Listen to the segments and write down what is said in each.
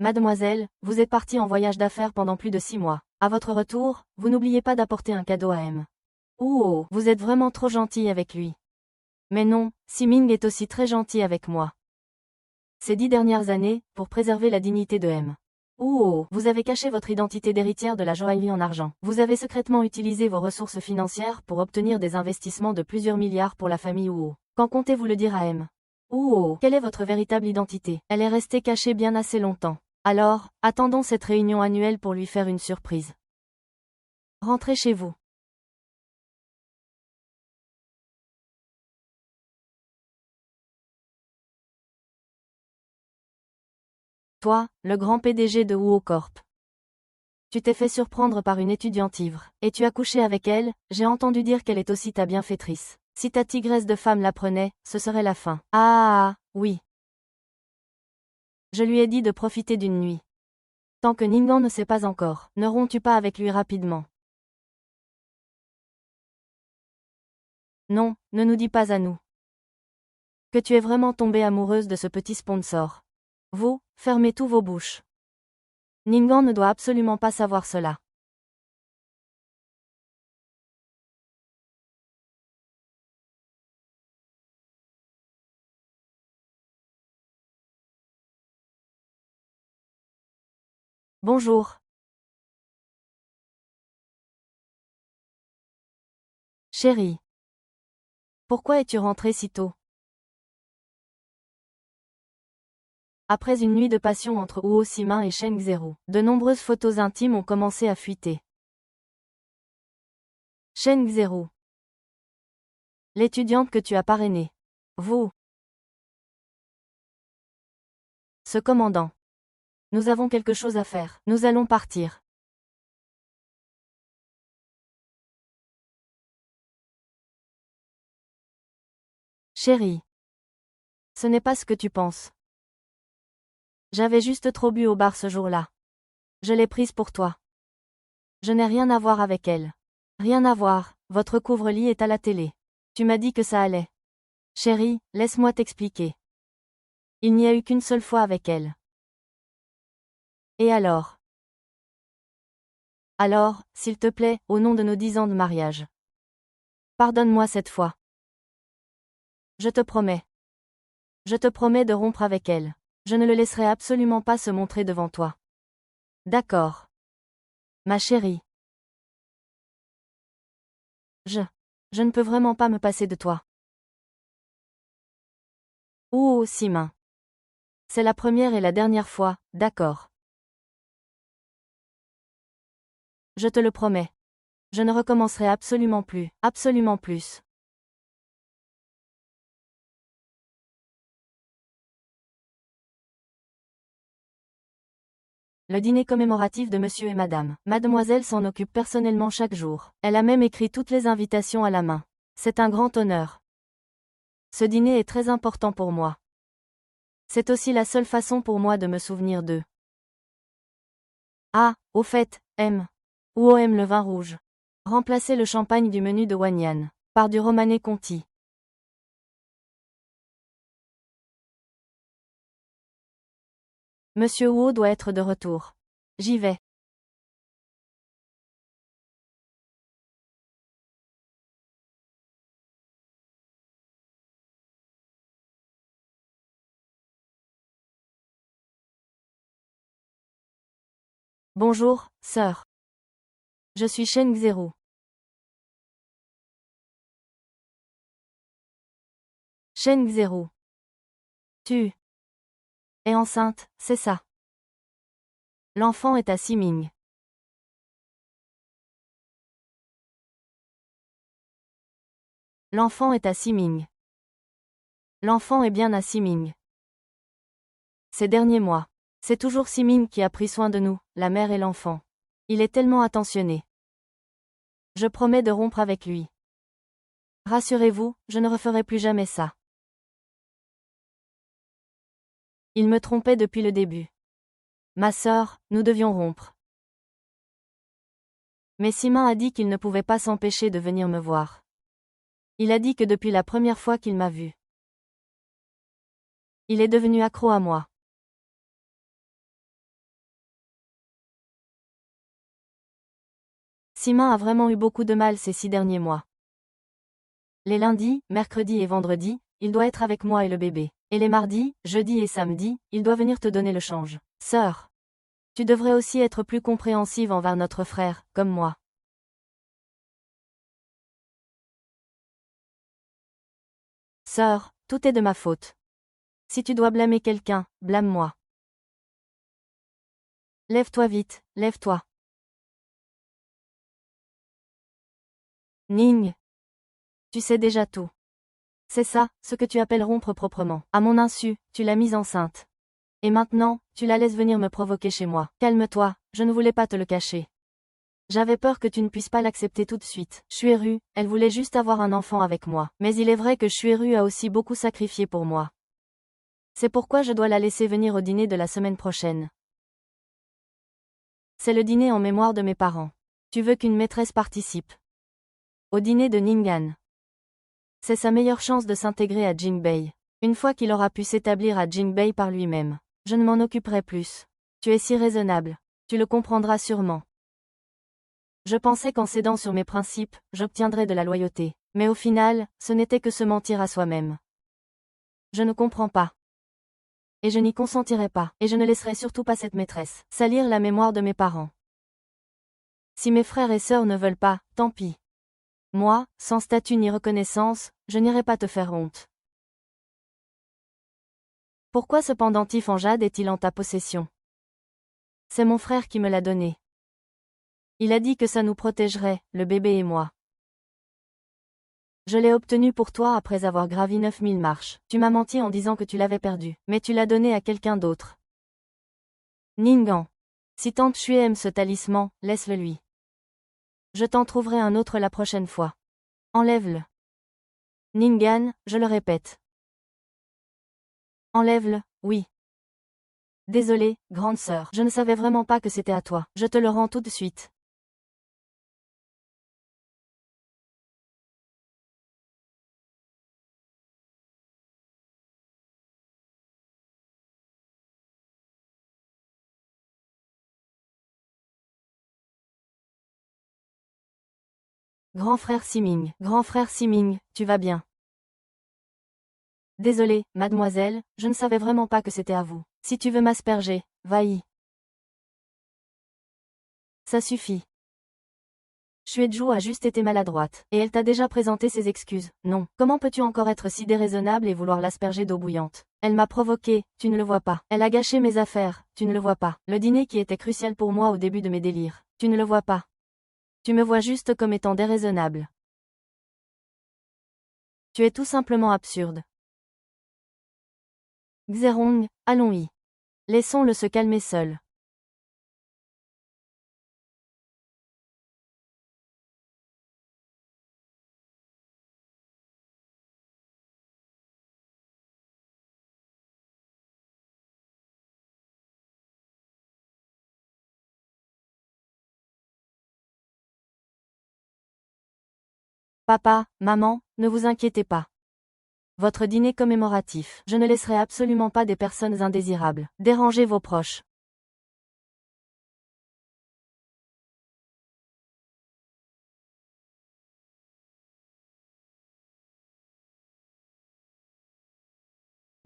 Mademoiselle, vous êtes partie en voyage d'affaires pendant plus de 6 mois. À votre retour, vous n'oubliez pas d'apporter un cadeau à M. Oh, vous êtes vraiment trop gentille avec lui. Mais non, Si-Ming est aussi très gentil avec moi. Ces 10 dernières années, pour préserver la dignité de M. Oh, vous avez caché votre identité d'héritière de la joaillerie en argent. Vous avez secrètement utilisé vos ressources financières pour obtenir des investissements de plusieurs milliards pour la famille Wu. Quand comptez-vous le dire à M? Oh, quelle est votre véritable identité? Elle est restée cachée bien assez longtemps. Alors, attendons cette réunion annuelle pour lui faire une surprise. Rentrez chez vous. Toi, le grand PDG de Huo Corp. Tu t'es fait surprendre par une étudiante ivre, et tu as couché avec elle. J'ai entendu dire qu'elle est aussi ta bienfaitrice. Si ta tigresse de femme l'apprenait, ce serait la fin. Ah, oui. Je lui ai dit de profiter d'une nuit. Tant que Ningguang ne sait pas encore, ne romps-tu pas avec lui rapidement? Non, ne nous dis pas à nous que tu es vraiment tombée amoureuse de ce petit sponsor. Vous, fermez tous vos bouches. Ningguang ne doit absolument pas savoir cela. Bonjour. Chérie. Pourquoi es-tu rentrée si tôt? Après une nuit de passion entre Huo Simin et Sheng Zero, de nombreuses photos intimes ont commencé à fuiter. Sheng Zero. L'étudiante que tu as parrainée. Vous. Ce commandant. Nous avons quelque chose à faire. Nous allons partir. Chérie. Ce n'est pas ce que tu penses. J'avais juste trop bu au bar ce jour-là. Je l'ai prise pour toi. Je n'ai rien à voir avec elle. Rien à voir, votre couvre-lit est à la télé. Tu m'as dit que ça allait. Chérie, laisse-moi t'expliquer. Il n'y a eu qu'une seule fois avec elle. Et alors? Alors, s'il te plaît, au nom de nos 10 ans de mariage. Pardonne-moi cette fois. Je te promets. Je te promets de rompre avec elle. Je ne le laisserai absolument pas se montrer devant toi. D'accord. Ma chérie. Je ne peux vraiment pas me passer de toi. Oh, Simin. C'est la première et la dernière fois, d'accord. Je te le promets. Je ne recommencerai absolument plus. Le dîner commémoratif de monsieur et madame. Mademoiselle s'en occupe personnellement chaque jour. Elle a même écrit toutes les invitations à la main. C'est un grand honneur. Ce dîner est très important pour moi. C'est aussi la seule façon pour moi de me souvenir d'eux. Ah, au fait, Ou aime le vin rouge. Remplacez le champagne du menu de Wanyan par du Romanée Conti. Monsieur Wu doit être de retour. J'y vais. Bonjour, sœur. Je suis Shen Xeru. Shen Xeru. Tu es enceinte, c'est ça. L'enfant est à Siming. L'enfant est à Siming. L'enfant est bien à Siming. Ces derniers mois, c'est toujours Siming qui a pris soin de nous, la mère et l'enfant. Il est tellement attentionné. Je promets de rompre avec lui. Rassurez-vous, je ne referai plus jamais ça. Il me trompait depuis le début. Ma sœur, nous devions rompre. Mais Simin a dit qu'il ne pouvait pas s'empêcher de venir me voir. Il a dit que depuis la première fois qu'il m'a vu, il est devenu accro à moi. Sima a vraiment eu beaucoup de mal ces 6 derniers mois. Les lundis, mercredis et vendredis, il doit être avec moi et le bébé. Et les mardis, jeudis et samedis, il doit venir te donner le change. Sœur, tu devrais aussi être plus compréhensive envers notre frère, comme moi. Sœur, tout est de ma faute. Si tu dois blâmer quelqu'un, blâme-moi. Lève-toi vite, lève-toi. Ning. Tu sais déjà tout. C'est ça, ce que tu appelles rompre proprement. À mon insu, tu l'as mise enceinte. Et maintenant, tu la laisses venir me provoquer chez moi. Calme-toi, je ne voulais pas te le cacher. J'avais peur que tu ne puisses pas l'accepter tout de suite. Chueru, elle voulait juste avoir un enfant avec moi. Mais il est vrai que Chueru a aussi beaucoup sacrifié pour moi. C'est pourquoi je dois la laisser venir au dîner de la semaine prochaine. C'est le dîner en mémoire de mes parents. Tu veux qu'une maîtresse participe au dîner de Ning'an. C'est sa meilleure chance de s'intégrer à Jinbei. Une fois qu'il aura pu s'établir à Jinbei par lui-même, je ne m'en occuperai plus. Tu es si raisonnable. Tu le comprendras sûrement. Je pensais qu'en cédant sur mes principes, j'obtiendrais de la loyauté. Mais au final, ce n'était que se mentir à soi-même. Je ne comprends pas. Et je n'y consentirai pas. Et je ne laisserai surtout pas cette maîtresse salir la mémoire de mes parents. Si mes frères et sœurs ne veulent pas, tant pis. Moi, sans statut ni reconnaissance, je n'irai pas te faire honte. Pourquoi ce pendentif en jade est-il en ta possession? C'est mon frère qui me l'a donné. Il a dit que ça nous protégerait, le bébé et moi. Je l'ai obtenu pour toi après avoir gravi 9000 marches. Tu m'as menti en disant que tu l'avais perdu, mais tu l'as donné à quelqu'un d'autre. Ning'an. Si tante Xue aime ce talisman, laisse-le lui. Je t'en trouverai un autre la prochaine fois. Enlève-le. Ning'an, je le répète. Enlève-le, oui. Désolée, grande sœur, je ne savais vraiment pas que c'était à toi. Je te le rends tout de suite. Grand frère Siming, tu vas bien? Désolée, mademoiselle, je ne savais vraiment pas que c'était à vous. Si tu veux m'asperger, va-y. Ça suffit. Xuezhou a juste été maladroite, et elle t'a déjà présenté ses excuses. Non, comment peux-tu encore être si déraisonnable et vouloir l'asperger d'eau bouillante? Elle m'a provoqué, tu ne le vois pas. Elle a gâché mes affaires, tu ne le vois pas. Le dîner qui était crucial pour moi au début de mes délires, tu ne le vois pas. Tu me vois juste comme étant déraisonnable. Tu es tout simplement absurde. Xerong, allons-y. Laissons-le se calmer seul. Papa, maman, ne vous inquiétez pas. Votre dîner commémoratif, je ne laisserai absolument pas des personnes indésirables déranger vos proches.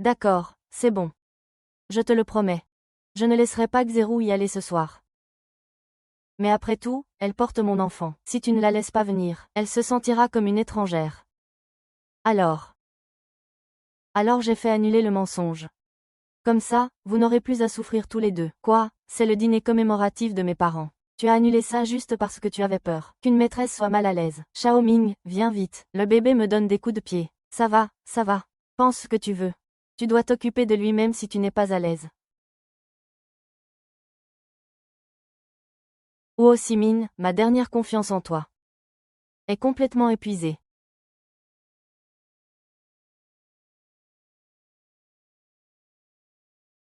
D'accord, c'est bon. Je te le promets. Je ne laisserai pas Xerou y aller ce soir. Mais après tout, elle porte mon enfant. Si tu ne la laisses pas venir, elle se sentira comme une étrangère. Alors j'ai fait annuler le mensonge. Comme ça, vous n'aurez plus à souffrir tous les deux. Quoi, c'est le dîner commémoratif de mes parents. Tu as annulé ça juste parce que tu avais peur qu'une maîtresse soit mal à l'aise. Xiaoming, viens vite. Le bébé me donne des coups de pied. Ça va, ça va. Pense ce que tu veux. Tu dois t'occuper de lui même si tu n'es pas à l'aise. Huo Simin, ma dernière confiance en toi est complètement épuisée.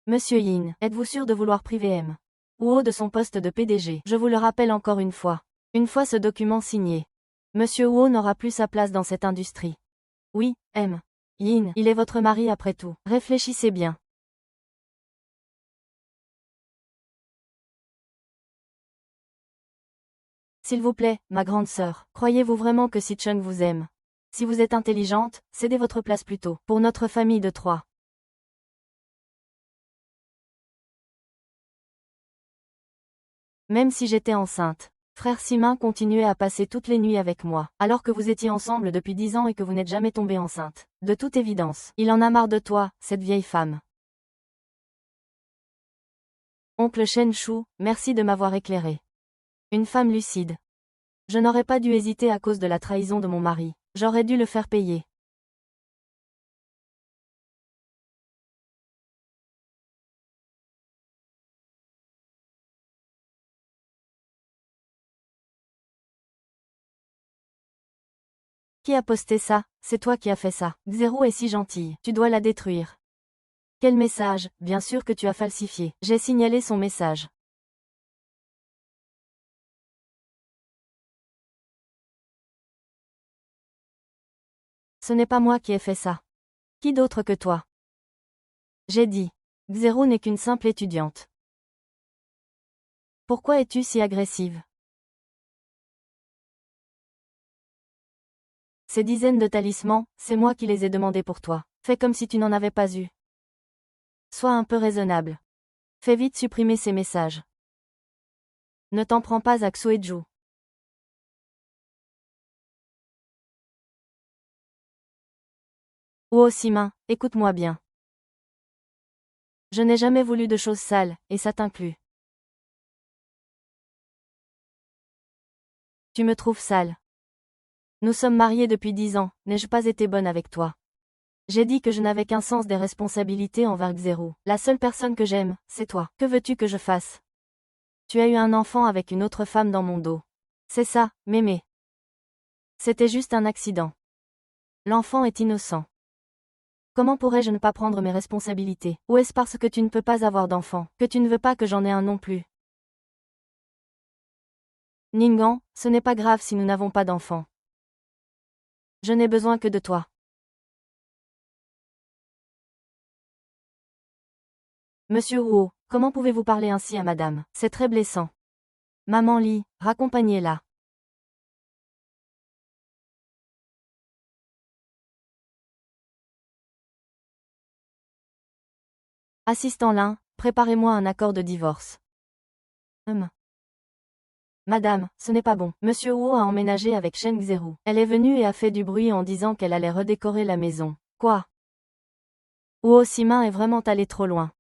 Monsieur Yin, êtes-vous sûr de vouloir priver M. Huo de son poste de PDG? Je vous le rappelle encore une fois. Une fois ce document signé, Monsieur Huo n'aura plus sa place dans cette industrie. Oui, M. Yin, il est votre mari après tout. Réfléchissez bien. S'il vous plaît, ma grande sœur, croyez-vous vraiment que Si Chung vous aime? Si vous êtes intelligente, cédez votre place plutôt, pour notre famille de 3. Même si j'étais enceinte, frère Simin continuait à passer toutes les nuits avec moi, alors que vous étiez ensemble depuis 10 ans et que vous n'êtes jamais tombée enceinte. De toute évidence, il en a marre de toi, cette vieille femme. Oncle Shen Shu, merci de m'avoir éclairé. Une femme lucide. Je n'aurais pas dû hésiter à cause de la trahison de mon mari. J'aurais dû le faire payer. Qui a posté ça? C'est toi qui as fait ça. Xero est si gentille. Tu dois la détruire. Quel message? Bien sûr que tu as falsifié. J'ai signalé son message. Ce n'est pas moi qui ai fait ça. Qui d'autre que toi? J'ai dit. Xero n'est qu'une simple étudiante. Pourquoi es-tu si agressive? Ces dizaines de talismans, c'est moi qui les ai demandés pour toi. Fais comme si tu n'en avais pas eu. Sois un peu raisonnable. Fais vite supprimer ces messages. Ne t'en prends pas à Xueju. Oh Simin, écoute-moi bien. Je n'ai jamais voulu de choses sales, et ça t'inclut. Tu me trouves sale. Nous sommes mariés depuis 10 ans, n'ai-je pas été bonne avec toi? J'ai dit que je n'avais qu'un sens des responsabilités envers Xero. La seule personne que j'aime, c'est toi. Que veux-tu que je fasse? Tu as eu un enfant avec une autre femme dans mon dos. C'est ça, mémé. C'était juste un accident. L'enfant est innocent. Comment pourrais-je ne pas prendre mes responsabilités? Ou est-ce parce que tu ne peux pas avoir d'enfant, que tu ne veux pas que j'en ai un non plus? Ningguang, ce n'est pas grave si nous n'avons pas d'enfant. Je n'ai besoin que de toi. Monsieur Huo, comment pouvez-vous parler ainsi à madame? C'est très blessant. Maman Li, raccompagnez-la. Assistant Lin, préparez-moi un accord de divorce. Madame, ce n'est pas bon. Monsieur Huo a emménagé avec Shen Xeru. Elle est venue et a fait du bruit en disant qu'elle allait redécorer la maison. Quoi? Huo Simin est vraiment allé trop loin.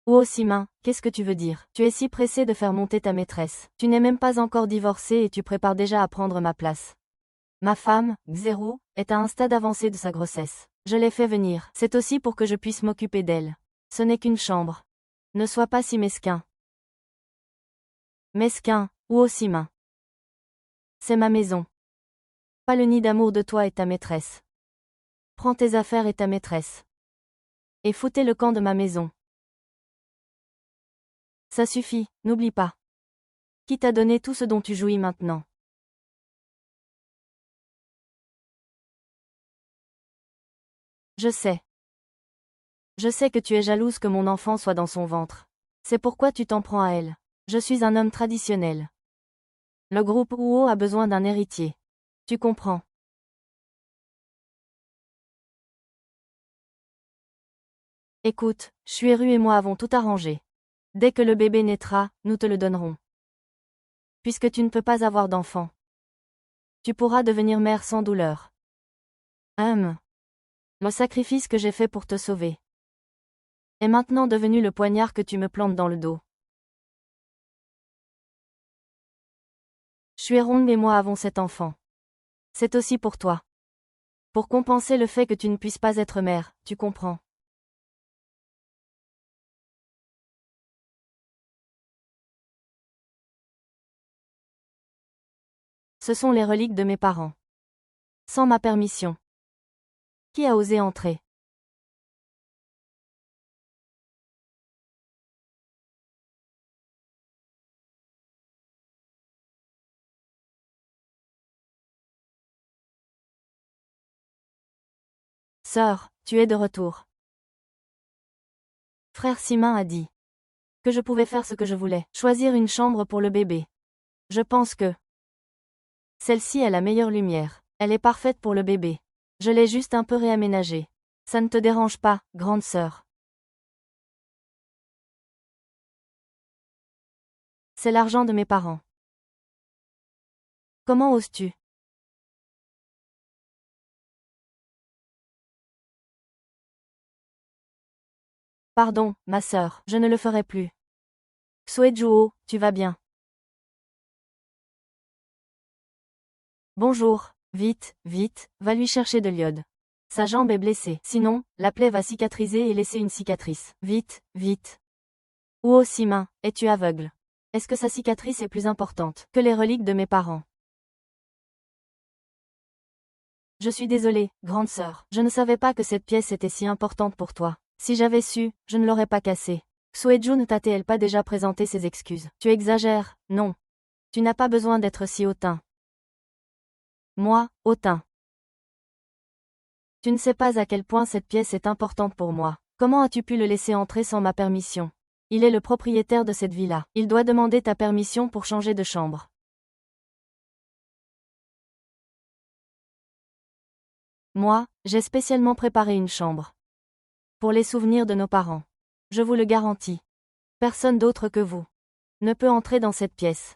Huo Simin, qu'est-ce que tu veux dire? Tu es si pressé de faire monter ta maîtresse. Tu n'es même pas encore divorcé et tu prépares déjà à prendre ma place. Ma femme, Xeru, est à un stade avancé de sa grossesse. Je l'ai fait venir. C'est aussi pour que je puisse m'occuper d'elle. Ce n'est qu'une chambre. Ne sois pas si mesquin. Mesquin, Huo Simin. C'est ma maison. Pas le nid d'amour de toi et ta maîtresse. Prends tes affaires et ta maîtresse. Et foutez le camp de ma maison. Ça suffit, n'oublie pas. Qui t'a donné tout ce dont tu jouis maintenant? Je sais. Je sais que tu es jalouse que mon enfant soit dans son ventre. C'est pourquoi tu t'en prends à elle. Je suis un homme traditionnel. Le groupe Huo a besoin d'un héritier. Tu comprends. Écoute, Shueru et moi avons tout arrangé. Dès que le bébé naîtra, nous te le donnerons. Puisque tu ne peux pas avoir d'enfant. Tu pourras devenir mère sans douleur. Le sacrifice que j'ai fait pour te sauver est maintenant devenu le poignard que tu me plantes dans le dos. Shuerong et moi avons cet enfant. C'est aussi pour toi. Pour compenser le fait que tu ne puisses pas être mère, tu comprends. Ce sont les reliques de mes parents. Sans ma permission. Qui a osé entrer? Sœur, tu es de retour. Frère Simin a dit que je pouvais faire ce que je voulais, choisir une chambre pour le bébé. Je pense que celle-ci a la meilleure lumière. Elle est parfaite pour le bébé. Je l'ai juste un peu réaménagée. Ça ne te dérange pas, grande sœur? C'est l'argent de mes parents. Comment oses-tu? Pardon, ma sœur, je ne le ferai plus. Xuejuo, tu vas bien? Bonjour, vite, vite, va lui chercher de l'iode. Sa jambe est blessée, sinon, la plaie va cicatriser et laisser une cicatrice. Vite, vite. Huo Simin, es-tu aveugle? Est-ce que sa cicatrice est plus importante que les reliques de mes parents? Je suis désolée, grande sœur, je ne savais pas que cette pièce était si importante pour toi. Si j'avais su, je ne l'aurais pas cassée. Xueju ne t'a-t-elle pas déjà présenté ses excuses? Tu exagères, non. Tu n'as pas besoin d'être si hautain. Moi, hautain. Tu ne sais pas à quel point cette pièce est importante pour moi. Comment as-tu pu le laisser entrer sans ma permission? Il est le propriétaire de cette villa. Il doit demander ta permission pour changer de chambre. Moi, j'ai spécialement préparé une chambre. Pour les souvenirs de nos parents. Je vous le garantis. Personne d'autre que vous ne peut entrer dans cette pièce.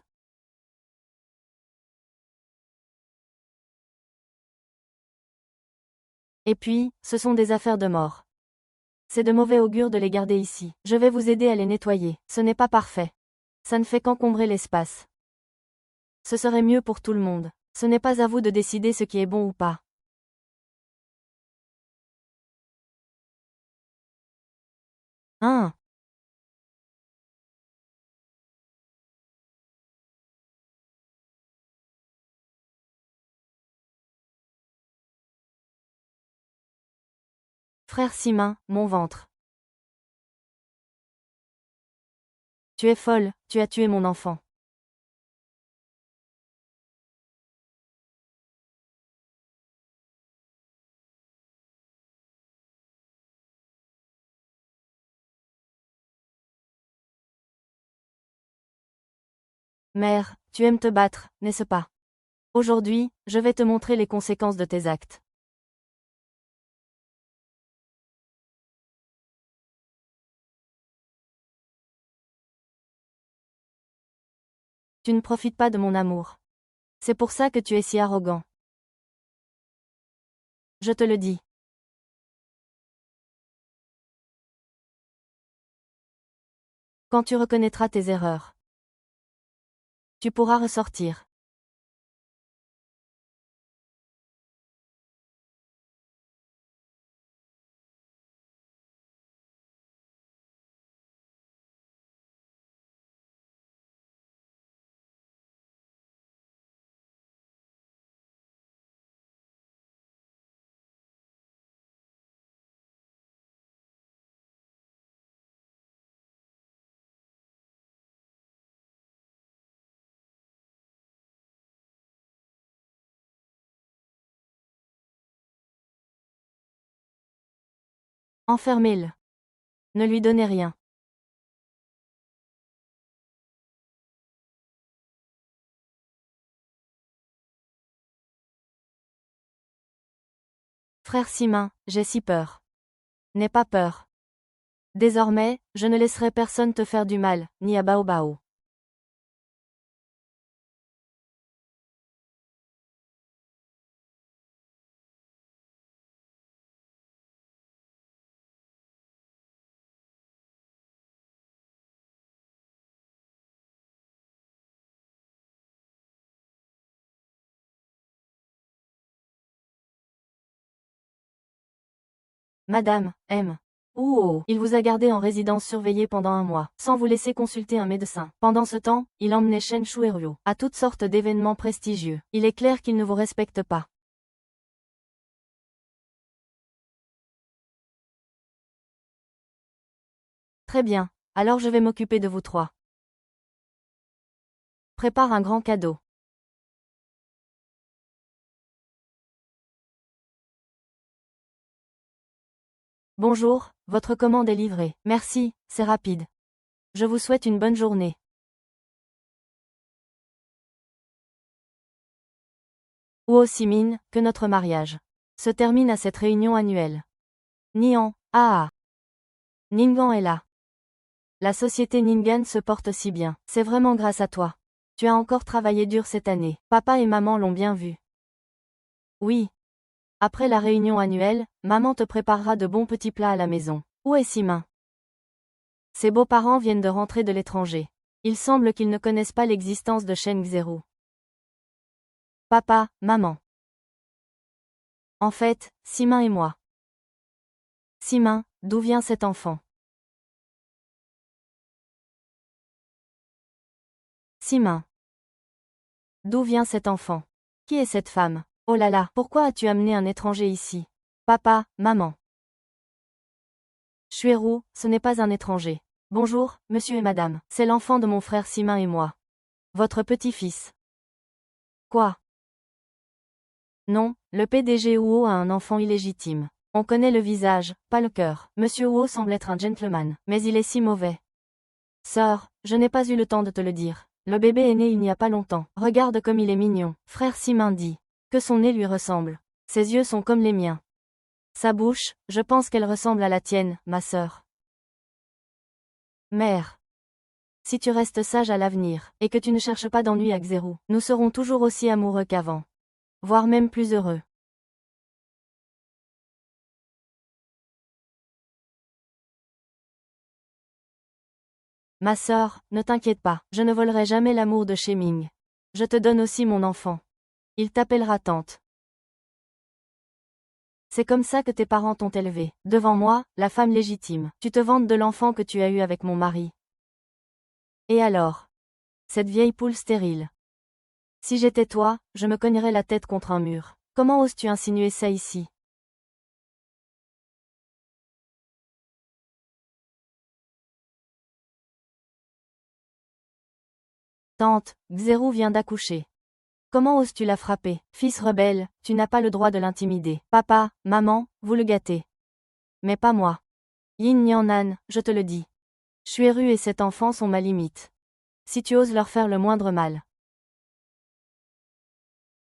Et puis, ce sont des affaires de mort. C'est de mauvais augure de les garder ici. Je vais vous aider à les nettoyer. Ce n'est pas parfait. Ça ne fait qu'encombrer l'espace. Ce serait mieux pour tout le monde. Ce n'est pas à vous de décider ce qui est bon ou pas. Hein? Frère Simin, mon ventre. Tu es folle, tu as tué mon enfant. Mère, tu aimes te battre, n'est-ce pas? Aujourd'hui, je vais te montrer les conséquences de tes actes. Tu ne profites pas de mon amour. C'est pour ça que tu es si arrogant. Je te le dis. Quand tu reconnaîtras tes erreurs, tu pourras ressortir. Enfermez-le. Ne lui donnez rien. Frère Simin, j'ai si peur. N'aie pas peur. Désormais, je ne laisserai personne te faire du mal, ni à Baobao. Madame, M. Il vous a gardé en résidence surveillée pendant un mois, sans vous laisser consulter un médecin. Pendant ce temps, il emmenait Shen Shueruo à toutes sortes d'événements prestigieux. Il est clair qu'il ne vous respecte pas. Très bien, alors je vais m'occuper de vous trois. Prépare un grand cadeau. Bonjour, votre commande est livrée. Merci, c'est rapide. Je vous souhaite une bonne journée. Ho Chi Minh, que notre mariage se termine à cette réunion annuelle. Nian, Ningguang est là. La société Ningen se porte si bien. C'est vraiment grâce à toi. Tu as encore travaillé dur cette année. Papa et maman l'ont bien vu. Oui. Après la réunion annuelle, maman te préparera de bons petits plats à la maison. Où est Simin? Ses beaux-parents viennent de rentrer de l'étranger. Il semble qu'ils ne connaissent pas l'existence de Shen Xerou. Papa, maman. En fait, Simin et moi. Simin, d'où vient cet enfant? Simin. D'où vient cet enfant? Qui est cette femme? Oh là là, pourquoi as-tu amené un étranger ici? Papa, maman. Xuerou, ce n'est pas un étranger. Bonjour, monsieur et madame. C'est l'enfant de mon frère Simin et moi. Votre petit-fils. Quoi? Non, le PDG Huo a un enfant illégitime. On connaît le visage, pas le cœur. Monsieur Huo semble être un gentleman, mais il est si mauvais. Sœur, je n'ai pas eu le temps de te le dire. Le bébé est né il n'y a pas longtemps. Regarde comme il est mignon. Frère Simin dit. Que son nez lui ressemble. Ses yeux sont comme les miens. Sa bouche, je pense qu'elle ressemble à la tienne, ma sœur. Mère. Si tu restes sage à l'avenir, et que tu ne cherches pas d'ennui à Xerou, nous serons toujours aussi amoureux qu'avant. Voire même plus heureux. Ma sœur, ne t'inquiète pas, je ne volerai jamais l'amour de Sheming. Je te donne aussi mon enfant. Il t'appellera tante. C'est comme ça que tes parents t'ont élevé. Devant moi, la femme légitime. Tu te vantes de l'enfant que tu as eu avec mon mari. Et alors? Cette vieille poule stérile. Si j'étais toi, je me cognerais la tête contre un mur. Comment oses-tu insinuer ça ici? Tante, Xerou vient d'accoucher. Comment oses-tu la frapper? Fils rebelle, tu n'as pas le droit de l'intimider. Papa, maman, vous le gâtez. Mais pas moi. Yin Nianan, je te le dis. Xueru et cet enfant sont ma limite. Si tu oses leur faire le moindre mal.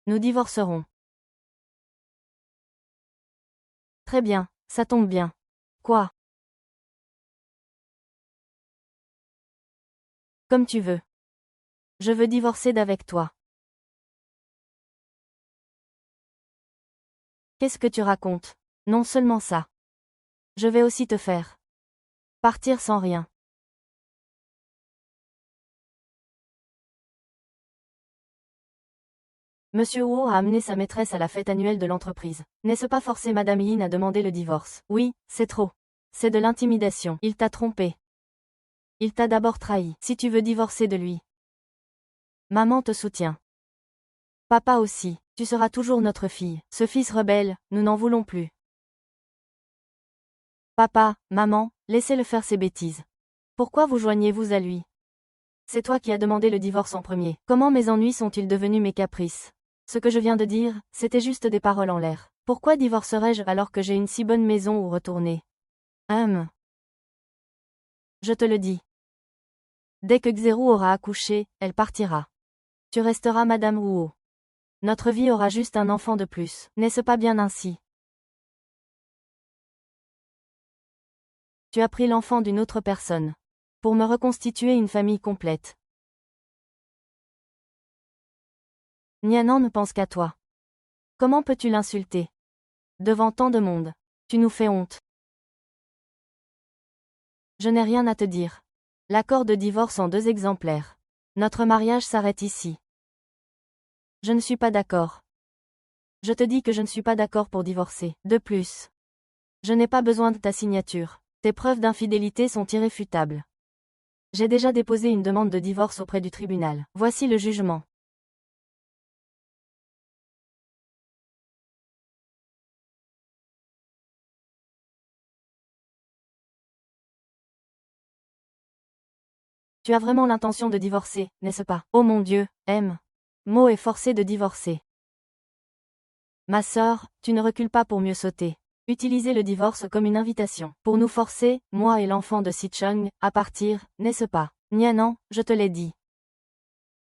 Nous divorcerons. Très bien, ça tombe bien. Quoi? Comme tu veux. Je veux divorcer d'avec toi. Qu'est-ce que tu racontes? Non seulement ça. Je vais aussi te faire partir sans rien. Monsieur Huo a amené sa maîtresse à la fête annuelle de l'entreprise. N'est-ce pas forcé Madame Yin à demander le divorce? Oui, c'est trop. C'est de l'intimidation. Il t'a trompé. Il t'a d'abord trahi. Si tu veux divorcer de lui. Maman te soutient. Papa aussi. Tu seras toujours notre fille. Ce fils rebelle, nous n'en voulons plus. Papa, maman, laissez-le faire ses bêtises. Pourquoi vous joignez-vous à lui? C'est toi qui as demandé le divorce en premier. Comment mes ennuis sont-ils devenus mes caprices? Ce que je viens de dire, c'était juste des paroles en l'air. Pourquoi divorcerais-je alors que j'ai une si bonne maison où retourner? Je te le dis. Dès que Xerou aura accouché, elle partira. Tu resteras Madame Huo. Notre vie aura juste un enfant de plus. N'est-ce pas bien ainsi? Tu as pris l'enfant d'une autre personne. Pour me reconstituer une famille complète. Nianan ne pense qu'à toi. Comment peux-tu l'insulter? Devant tant de monde. Tu nous fais honte. Je n'ai rien à te dire. L'accord de divorce en 2 exemplaires. Notre mariage s'arrête ici. Je ne suis pas d'accord. Je te dis que je ne suis pas d'accord pour divorcer. De plus. Je n'ai pas besoin de ta signature. Tes preuves d'infidélité sont irréfutables. J'ai déjà déposé une demande de divorce auprès du tribunal. Voici le jugement. Tu as vraiment l'intention de divorcer, n'est-ce pas? Oh mon Dieu, Mo est forcé de divorcer. Ma sœur, tu ne recules pas pour mieux sauter. Utilisez le divorce comme une invitation. Pour nous forcer, moi et l'enfant de Si-chung, à partir, n'est-ce pas? Nianan, je te l'ai dit.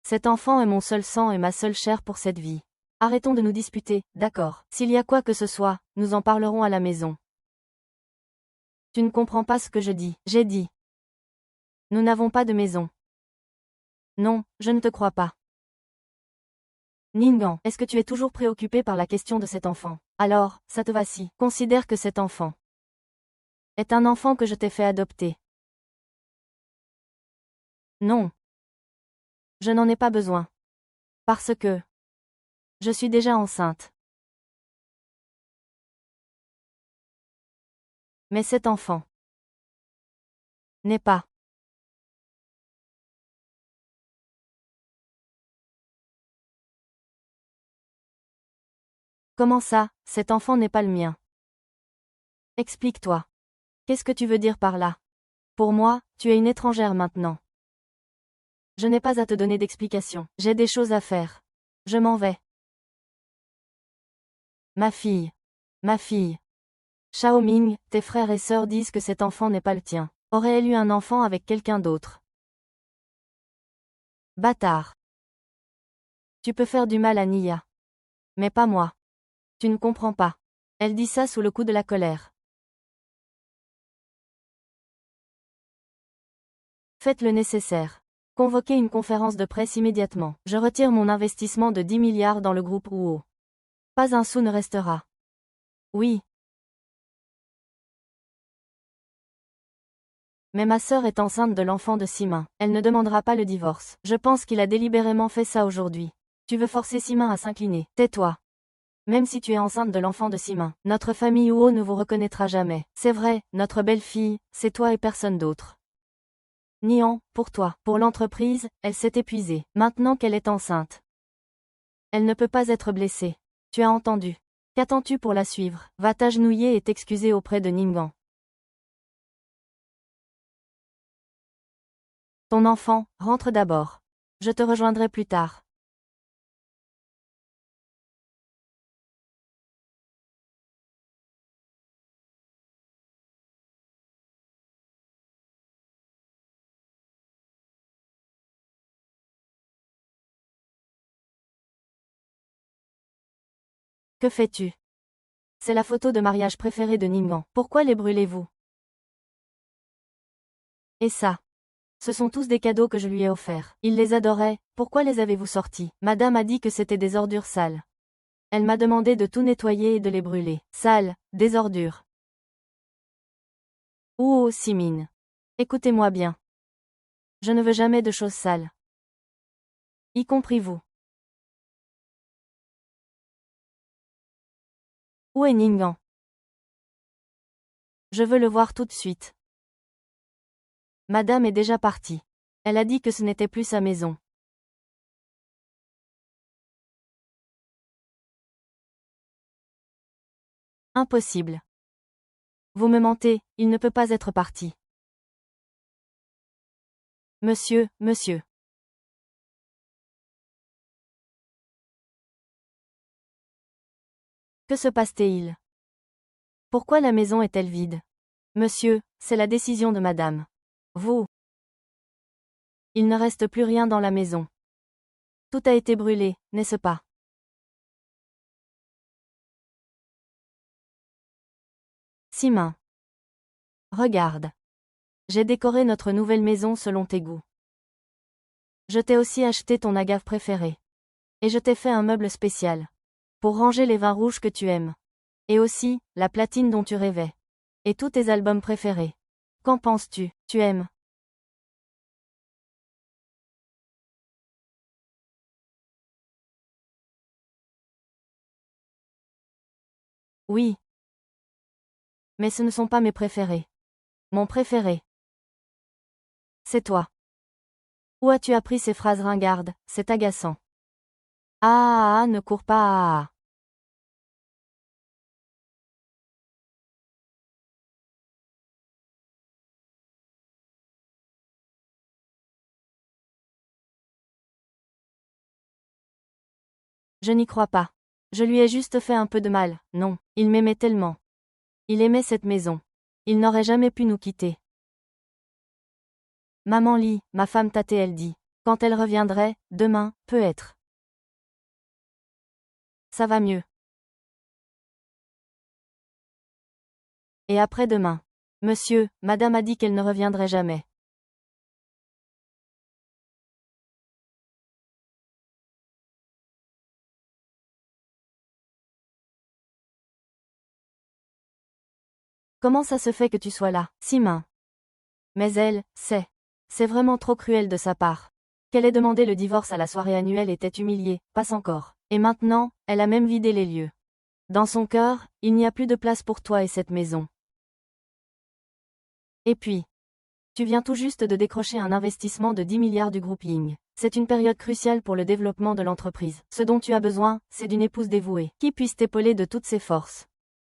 Cet enfant est mon seul sang et ma seule chair pour cette vie. Arrêtons de nous disputer, d'accord. S'il y a quoi que ce soit, nous en parlerons à la maison. Tu ne comprends pas ce que je dis. J'ai dit. Nous n'avons pas de maison. Non, je ne te crois pas. Ningguang, est-ce que tu es toujours préoccupé par la question de cet enfant? Alors, ça te va si. Considère que cet enfant est un enfant que je t'ai fait adopter. Non. Je n'en ai pas besoin. Parce que je suis déjà enceinte. Mais cet enfant n'est pas. Comment ça, cet enfant n'est pas le mien? Explique-toi. Qu'est-ce que tu veux dire par là? Pour moi, tu es une étrangère maintenant. Je n'ai pas à te donner d'explication. J'ai des choses à faire. Je m'en vais. Ma fille. Ma fille. Xiao Ming, tes frères et sœurs disent que cet enfant n'est pas le tien. Aurait-elle eu un enfant avec quelqu'un d'autre? Bâtard. Tu peux faire du mal à Nia. Mais pas moi. Tu ne comprends pas. Elle dit ça sous le coup de la colère. Faites le nécessaire. Convoquez une conférence de presse immédiatement. Je retire mon investissement de 10 milliards dans le groupe Ruo. Pas un sou ne restera. Oui. Mais ma sœur est enceinte de l'enfant de Simin. Elle ne demandera pas le divorce. Je pense qu'il a délibérément fait ça aujourd'hui. Tu veux forcer Simin à s'incliner. Tais-toi. Même si tu es enceinte de l'enfant de Simin, notre famille Huo ne vous reconnaîtra jamais. C'est vrai, notre belle-fille, c'est toi et personne d'autre. Nian, pour toi, pour l'entreprise, elle s'est épuisée. Maintenant qu'elle est enceinte, elle ne peut pas être blessée. Tu as entendu. Qu'attends-tu pour la suivre? Va t'agenouiller et t'excuser auprès de Ningguang. Ton enfant, rentre d'abord. Je te rejoindrai plus tard. Que fais-tu? C'est la photo de mariage préférée de Ningguang. Pourquoi les brûlez-vous? Et ça? Ce sont tous des cadeaux que je lui ai offerts. Il les adorait, pourquoi les avez-vous sortis? Madame a dit que c'était des ordures sales. Elle m'a demandé de tout nettoyer et de les brûler. Sales, des ordures. Oh, Simin. Écoutez-moi bien. Je ne veux jamais de choses sales. Y compris vous. Où est Ningguang? Je veux le voir tout de suite. Madame est déjà partie. Elle a dit que ce n'était plus sa maison. Impossible. Vous me mentez, il ne peut pas être parti. Monsieur, monsieur. Que se passe-t-il? Pourquoi la maison est-elle vide? Monsieur, c'est la décision de madame. Vous. Il ne reste plus rien dans la maison. Tout a été brûlé, n'est-ce pas? Simin. Regarde. J'ai décoré notre nouvelle maison selon tes goûts. Je t'ai aussi acheté ton agave préféré. Et je t'ai fait un meuble spécial. Pour ranger les vins rouges que tu aimes. Et aussi, la platine dont tu rêvais. Et tous tes albums préférés. Qu'en penses-tu? Tu aimes? Oui. Mais ce ne sont pas mes préférés. Mon préféré. C'est toi. Où as-tu appris ces phrases ringardes? C'est agaçant. Ah, ne cours pas. Je n'y crois pas. Je lui ai juste fait un peu de mal. Non, il m'aimait tellement. Il aimait cette maison. Il n'aurait jamais pu nous quitter. Maman Lee, ma femme Tate, elle dit. Quand elle reviendrait, demain, peut-être. Ça va mieux. Et après-demain. Monsieur, madame a dit qu'elle ne reviendrait jamais. Comment ça se fait que tu sois là, Simin? Mais elle, c'est vraiment trop cruel de sa part. Qu'elle ait demandé le divorce à la soirée annuelle était humiliée, passe encore. Et maintenant, elle a même vidé les lieux. Dans son cœur, il n'y a plus de place pour toi et cette maison. Et puis, tu viens tout juste de décrocher un investissement de 10 milliards du groupe Ying. C'est une période cruciale pour le développement de l'entreprise. Ce dont tu as besoin, c'est d'une épouse dévouée, qui puisse t'épauler de toutes ses forces.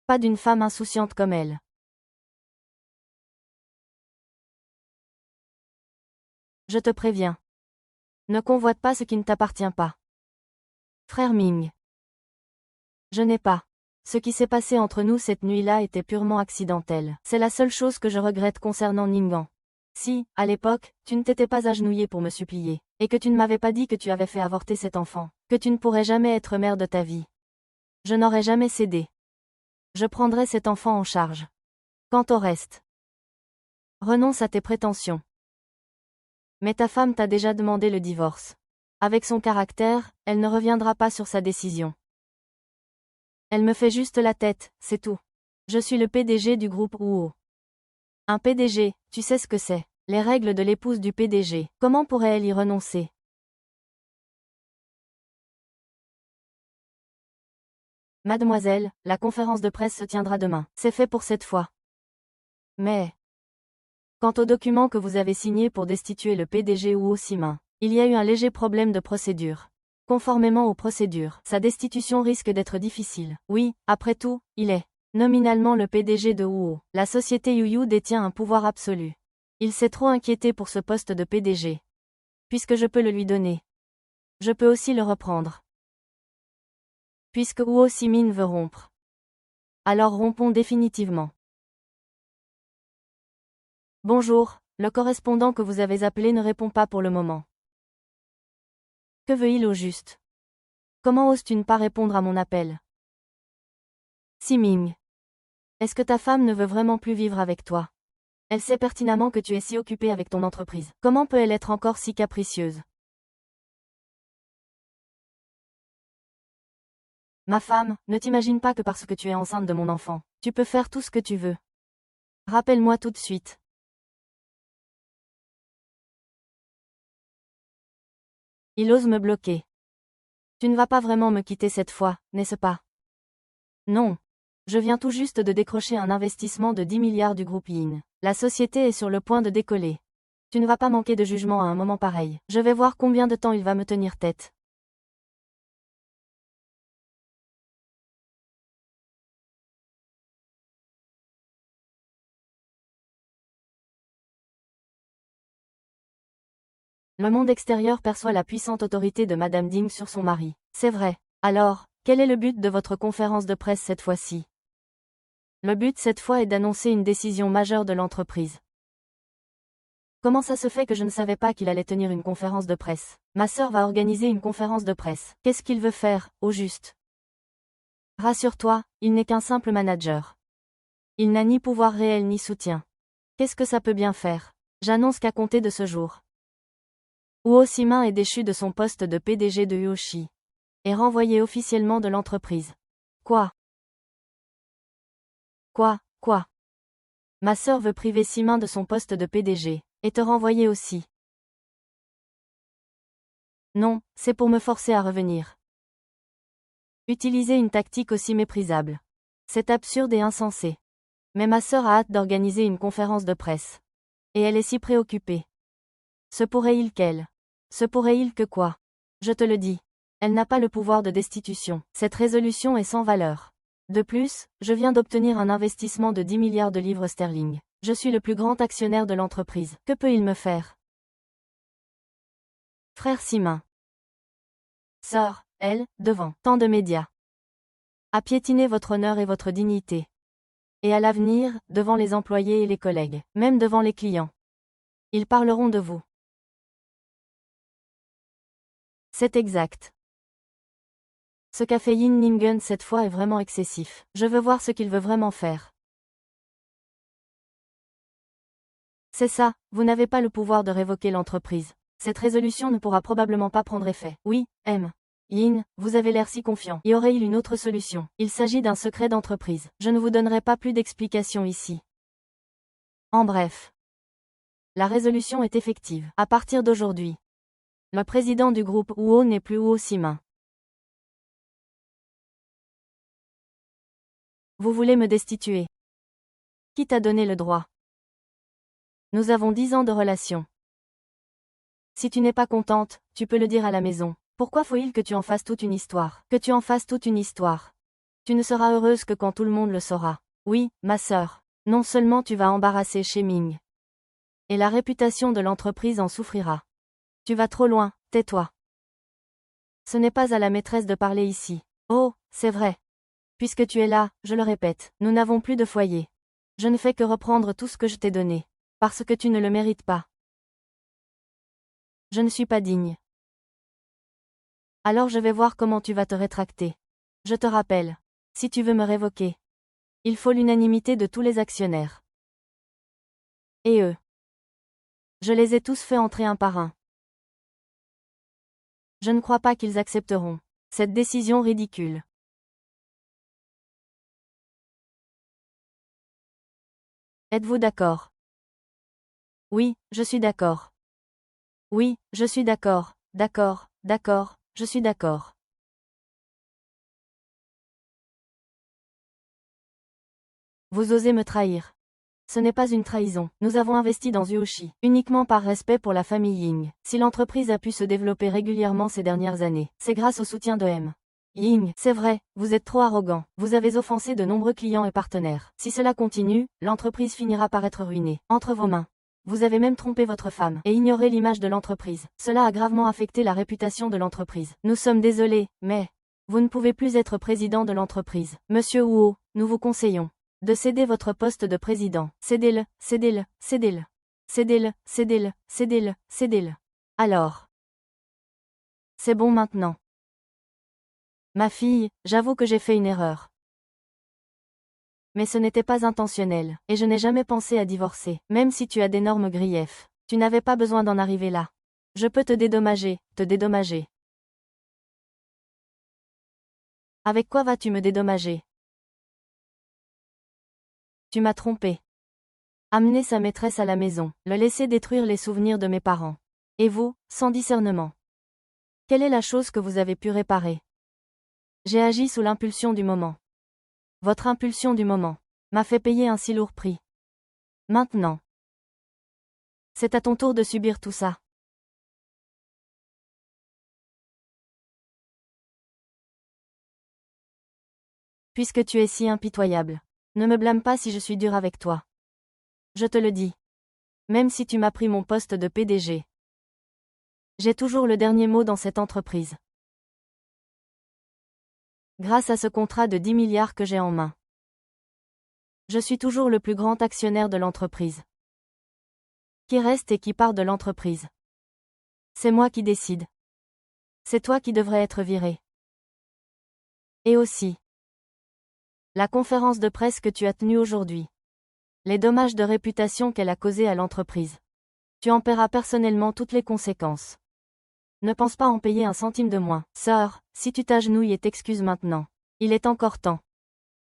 Pas d'une femme insouciante comme elle. Je te préviens. Ne convoite pas ce qui ne t'appartient pas. Frère Ming. Je n'ai pas. Ce qui s'est passé entre nous cette nuit-là était purement accidentel. C'est la seule chose que je regrette concernant Ningguang. Si, à l'époque, tu ne t'étais pas agenouillé pour me supplier, et que tu ne m'avais pas dit que tu avais fait avorter cet enfant, que tu ne pourrais jamais être mère de ta vie. Je n'aurais jamais cédé. Je prendrai cet enfant en charge. Quant au reste, renonce à tes prétentions. Mais ta femme t'a déjà demandé le divorce. Avec son caractère, elle ne reviendra pas sur sa décision. Elle me fait juste la tête, c'est tout. Je suis le PDG du groupe Wuo. Un PDG, tu sais ce que c'est. Les règles de l'épouse du PDG. Comment pourrait-elle y renoncer? Mademoiselle, la conférence de presse se tiendra demain. C'est fait pour cette fois. Mais, quant au document que vous avez signé pour destituer le PDG Wuo Simin, il y a eu un léger problème de procédure. Conformément aux procédures, sa destitution risque d'être difficile. Oui, après tout, il est nominalement le PDG de Wuo. La société Yuyu détient un pouvoir absolu. Il s'est trop inquiété pour ce poste de PDG. Puisque je peux le lui donner. Je peux aussi le reprendre. Puisque Wuo Simin veut rompre. Alors rompons définitivement. Bonjour, le correspondant que vous avez appelé ne répond pas pour le moment. Que veut-il au juste? Comment oses-tu ne pas répondre à mon appel? Siming. Est-ce que ta femme ne veut vraiment plus vivre avec toi? Elle sait pertinemment que tu es si occupé avec ton entreprise. Comment peut-elle être encore si capricieuse? Ma femme, ne t'imagine pas que parce que tu es enceinte de mon enfant, tu peux faire tout ce que tu veux. Rappelle-moi tout de suite. Il ose me bloquer. Tu ne vas pas vraiment me quitter cette fois, n'est-ce pas? Non. Je viens tout juste de décrocher un investissement de 10 milliards du groupe Yin. La société est sur le point de décoller. Tu ne vas pas manquer de jugement à un moment pareil. Je vais voir combien de temps il va me tenir tête. Le monde extérieur perçoit la puissante autorité de Madame Ding sur son mari. C'est vrai. Alors, quel est le but de votre conférence de presse cette fois-ci? Le but cette fois est d'annoncer une décision majeure de l'entreprise. Comment ça se fait que je ne savais pas qu'il allait tenir une conférence de presse? Ma sœur va organiser une conférence de presse. Qu'est-ce qu'il veut faire, au juste? Rassure-toi, il n'est qu'un simple manager. Il n'a ni pouvoir réel ni soutien. Qu'est-ce que ça peut bien faire? J'annonce qu'à compter de ce jour, Wuo Simin est déchu de son poste de PDG de Yoshi. Et renvoyé officiellement de l'entreprise. Quoi? Quoi? Ma sœur veut priver Simin de son poste de PDG, et te renvoyer aussi. Non, c'est pour me forcer à revenir. Utiliser une tactique aussi méprisable. C'est absurde et insensé. Mais ma sœur a hâte d'organiser une conférence de presse. Et elle est si préoccupée. Se pourrait-il qu'elle? Se pourrait-il que quoi? Je te le dis. Elle n'a pas le pouvoir de destitution. Cette résolution est sans valeur. De plus, je viens d'obtenir un investissement de 10 milliards de livres sterling. Je suis le plus grand actionnaire de l'entreprise. Que peut-il me faire? Frère Simin. Sœur, elle, devant tant de médias, a piétiné votre honneur et votre dignité. Et à l'avenir, devant les employés et les collègues, même devant les clients. Ils parleront de vous. C'est exact. Ce qu'a fait Yin Ningen cette fois est vraiment excessif. Je veux voir ce qu'il veut vraiment faire. C'est ça, vous n'avez pas le pouvoir de révoquer l'entreprise. Cette résolution ne pourra probablement pas prendre effet. Oui, M. Yin, vous avez l'air si confiant. Y aurait-il une autre solution? Il s'agit d'un secret d'entreprise. Je ne vous donnerai pas plus d'explications ici. En bref. La résolution est effective. À partir d'aujourd'hui. Le président du groupe Huo n'est plus Huo Simin. Vous voulez me destituer? Qui t'a donné le droit? Nous avons 10 ans de relation. Si tu n'es pas contente, tu peux le dire à la maison. Pourquoi faut-il que tu en fasses toute une histoire? Que tu en fasses toute une histoire. Tu ne seras heureuse que quand tout le monde le saura. Oui, ma sœur. Non seulement tu vas embarrasser Ming. Et la réputation de l'entreprise en souffrira. Tu vas trop loin, tais-toi. Ce n'est pas à la maîtresse de parler ici. Oh, c'est vrai. Puisque tu es là, je le répète, nous n'avons plus de foyer. Je ne fais que reprendre tout ce que je t'ai donné. Parce que tu ne le mérites pas. Je ne suis pas digne. Alors je vais voir comment tu vas te rétracter. Je te rappelle. Si tu veux me révoquer. Il faut l'unanimité de tous les actionnaires. Et eux. Je les ai tous fait entrer un par un. Je ne crois pas qu'ils accepteront cette décision ridicule. Êtes-vous d'accord? Oui, je suis d'accord. Oui, je suis d'accord, d'accord, d'accord, je suis d'accord. Vous osez me trahir. Ce n'est pas une trahison. Nous avons investi dans Uoshi, uniquement par respect pour la famille Ying. Si l'entreprise a pu se développer régulièrement ces dernières années, c'est grâce au soutien de M. Ying. C'est vrai, vous êtes trop arrogant. Vous avez offensé de nombreux clients et partenaires. Si cela continue, l'entreprise finira par être ruinée. Entre vos mains. Vous avez même trompé votre femme et ignoré l'image de l'entreprise. Cela a gravement affecté la réputation de l'entreprise. Nous sommes désolés, mais vous ne pouvez plus être président de l'entreprise. Monsieur Huo, nous vous conseillons de céder votre poste de président. Cédez-le, cédez-le, cédez-le. Cédez-le, cédez-le, cédez-le, cédez-le. Alors. C'est bon maintenant. Ma fille, j'avoue que j'ai fait une erreur. Mais ce n'était pas intentionnel, et je n'ai jamais pensé à divorcer. Même si tu as d'énormes griefs, tu n'avais pas besoin d'en arriver là. Je peux te dédommager, te dédommager. Avec quoi vas-tu me dédommager? Tu m'as trompé. Amener sa maîtresse à la maison, le laisser détruire les souvenirs de mes parents. Et vous, sans discernement. Quelle est la chose que vous avez pu réparer? J'ai agi sous l'impulsion du moment. Votre impulsion du moment m'a fait payer un si lourd prix. Maintenant. C'est à ton tour de subir tout ça. Puisque tu es si impitoyable. Ne me blâme pas si je suis dur avec toi. Je te le dis. Même si tu m'as pris mon poste de PDG. J'ai toujours le dernier mot dans cette entreprise. Grâce à ce contrat de 10 milliards que j'ai en main. Je suis toujours le plus grand actionnaire de l'entreprise. Qui reste et qui part de l'entreprise. C'est moi qui décide. C'est toi qui devrais être viré. Et aussi. La conférence de presse que tu as tenue aujourd'hui. Les dommages de réputation qu'elle a causés à l'entreprise. Tu en paieras personnellement toutes les conséquences. Ne pense pas en payer un centime de moins. Sœur, si tu t'agenouilles et t'excuses maintenant. Il est encore temps.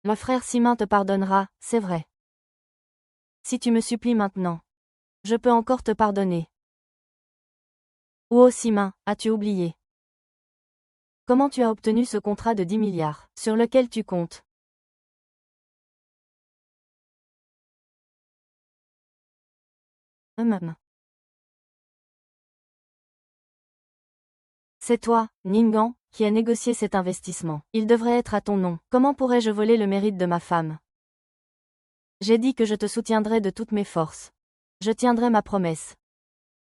Le frère Simin te pardonnera, c'est vrai. Si tu me supplies maintenant. Je peux encore te pardonner. Huo Simin, as-tu oublié? Comment tu as obtenu ce contrat de 10 milliards, sur lequel tu comptes? C'est toi, Ningguang, qui a négocié cet investissement. Il devrait être à ton nom. Comment pourrais-je voler le mérite de ma femme? J'ai dit que je te soutiendrai de toutes mes forces. Je tiendrai ma promesse.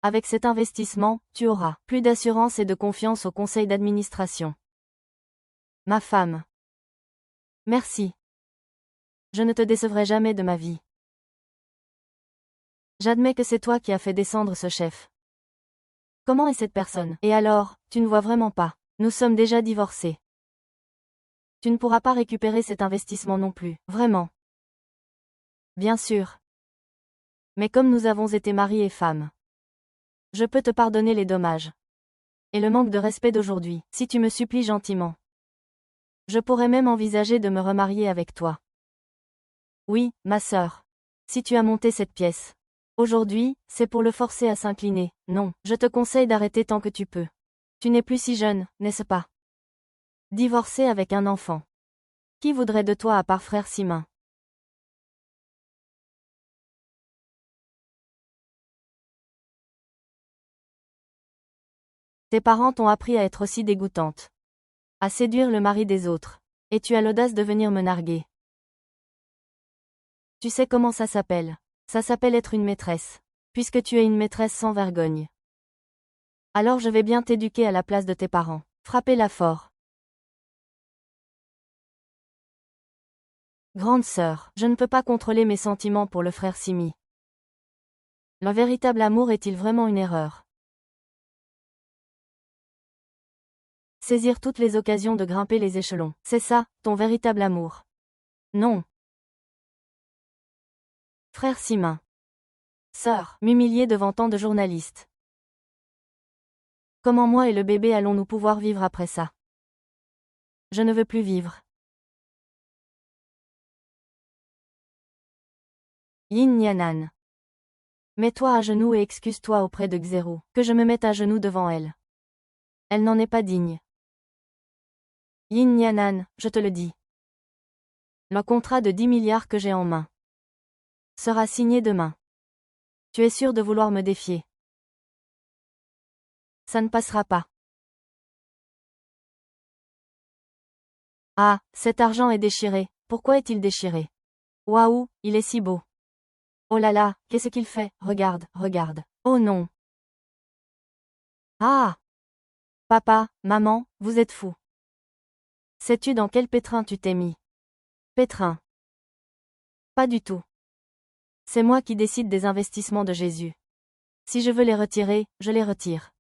Avec cet investissement, tu auras plus d'assurance et de confiance au conseil d'administration. Ma femme. Merci. Je ne te décevrai jamais de ma vie. J'admets que c'est toi qui as fait descendre ce chef. Comment est cette personne? Et alors, tu ne vois vraiment pas. Nous sommes déjà divorcés. Tu ne pourras pas récupérer cet investissement non plus, vraiment. Bien sûr. Mais comme nous avons été mari et femme, je peux te pardonner les dommages. Et le manque de respect d'aujourd'hui, si tu me supplies gentiment. Je pourrais même envisager de me remarier avec toi. Oui, ma sœur. Si tu as monté cette pièce. Aujourd'hui, c'est pour le forcer à s'incliner. Non, je te conseille d'arrêter tant que tu peux. Tu n'es plus si jeune, n'est-ce pas? Divorcer avec un enfant. Qui voudrait de toi à part frère Simin? Tes parents t'ont appris à être aussi dégoûtante. À séduire le mari des autres. Et tu as l'audace de venir me narguer. Tu sais comment ça s'appelle? Ça s'appelle être une maîtresse. Puisque tu es une maîtresse sans vergogne. Alors je vais bien t'éduquer à la place de tes parents. Frappez-la fort. Grande sœur, je ne peux pas contrôler mes sentiments pour le frère Simi. Le véritable amour est-il vraiment une erreur? Saisir toutes les occasions de grimper les échelons, c'est ça, ton véritable amour? Non. Frère Simin. Sœur, m'humilier devant tant de journalistes. Comment moi et le bébé allons-nous pouvoir vivre après ça? Je ne veux plus vivre. Yin Nianan. Mets-toi à genoux et excuse-toi auprès de Xero, que je me mette à genoux devant elle. Elle n'en est pas digne. Yin Nianan, je te le dis. Le contrat de 10 milliards que j'ai en main sera signé demain. Tu es sûr de vouloir me défier? Ça ne passera pas. Ah, cet argent est déchiré. Pourquoi est-il déchiré? Waouh, il est si beau. Oh là là, qu'est-ce qu'il fait? Regarde, regarde. Oh non. Ah! Papa, maman, vous êtes fous. Sais-tu dans quel pétrin tu t'es mis? Pétrin. Pas du tout. C'est moi qui décide des investissements de Jésus. Si je veux les retirer, je les retire.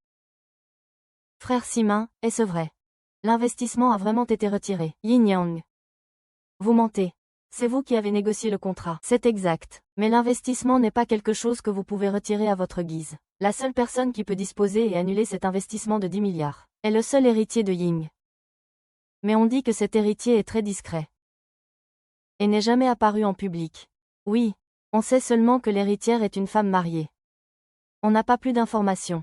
Frère Simin, est-ce vrai? L'investissement a vraiment été retiré. Yin Yang. Vous mentez. C'est vous qui avez négocié le contrat. C'est exact. Mais l'investissement n'est pas quelque chose que vous pouvez retirer à votre guise. La seule personne qui peut disposer et annuler cet investissement de 10 milliards est le seul héritier de Ying. Mais on dit que cet héritier est très discret. Et n'est jamais apparu en public. Oui. On sait seulement que l'héritière est une femme mariée. On n'a pas plus d'informations.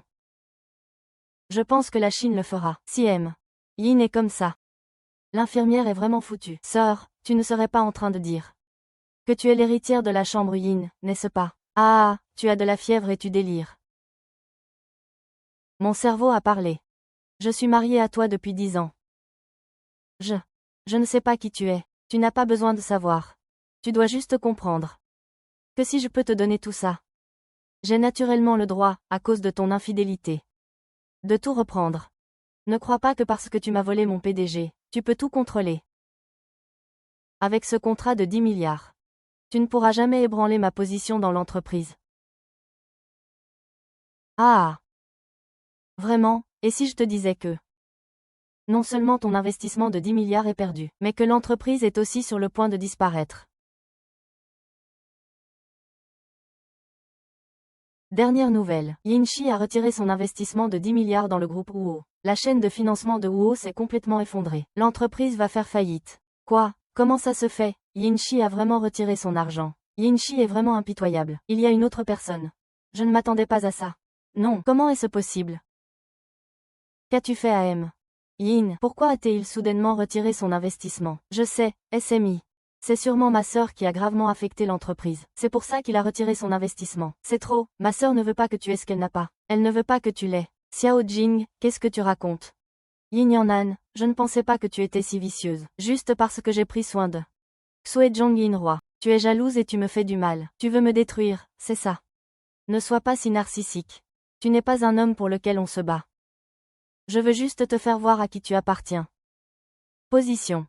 Je pense que la Chine le fera. Si M. Yin est comme ça. L'infirmière est vraiment foutue. Sœur, tu ne serais pas en train de dire que tu es l'héritière de la chambre Yin, n'est-ce pas? Ah, tu as de la fièvre et tu délires. Mon cerveau a parlé. Je suis mariée à toi depuis 10 ans. Je ne sais pas qui tu es. Tu n'as pas besoin de savoir. Tu dois juste comprendre que si je peux te donner tout ça, j'ai naturellement le droit, à cause de ton infidélité, de tout reprendre. Ne crois pas que parce que tu m'as volé mon PDG, tu peux tout contrôler. Avec ce contrat de 10 milliards, tu ne pourras jamais ébranler ma position dans l'entreprise. Ah! Vraiment, et si je te disais que non seulement ton investissement de 10 milliards est perdu, mais que l'entreprise est aussi sur le point de disparaître. Dernière nouvelle, Yinchi a retiré son investissement de 10 milliards dans le groupe Huo. La chaîne de financement de Huo s'est complètement effondrée. L'entreprise va faire faillite. Quoi? Comment ça se fait? Yinchi a vraiment retiré son argent. Yinchi est vraiment impitoyable. Il y a une autre personne. Je ne m'attendais pas à ça. Non, comment est-ce possible? Qu'as-tu fait à M? Yin, pourquoi a-t-il soudainement retiré son investissement? Je sais, SMI. C'est sûrement ma sœur qui a gravement affecté l'entreprise. C'est pour ça qu'il a retiré son investissement. C'est trop, ma sœur ne veut pas que tu aies ce qu'elle n'a pas. Elle ne veut pas que tu l'aies. Xiao Jing, qu'est-ce que tu racontes? Yin Yanan, je ne pensais pas que tu étais si vicieuse. Juste parce que j'ai pris soin de Xue Zhong Yin Roi. Tu es jalouse et tu me fais du mal. Tu veux me détruire, c'est ça. Ne sois pas si narcissique. Tu n'es pas un homme pour lequel on se bat. Je veux juste te faire voir à qui tu appartiens. Position.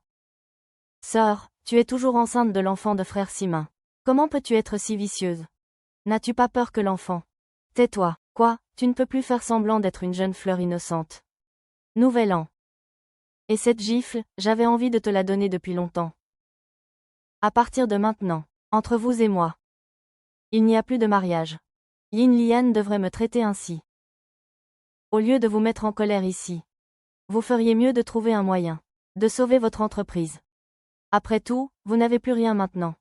Sœur, Tu es toujours enceinte de l'enfant de frère Simin. Comment peux-tu être si vicieuse? N'as-tu pas peur que l'enfant? Tais-toi. Quoi, tu ne peux plus faire semblant d'être une jeune fleur innocente. Nouvel an. Et cette gifle, j'avais envie de te la donner depuis longtemps. À partir de maintenant, entre vous et moi, il n'y a plus de mariage. Yin Lian devrait me traiter ainsi. Au lieu de vous mettre en colère ici, vous feriez mieux de trouver un moyen de sauver votre entreprise. Après tout, vous n'avez plus rien maintenant.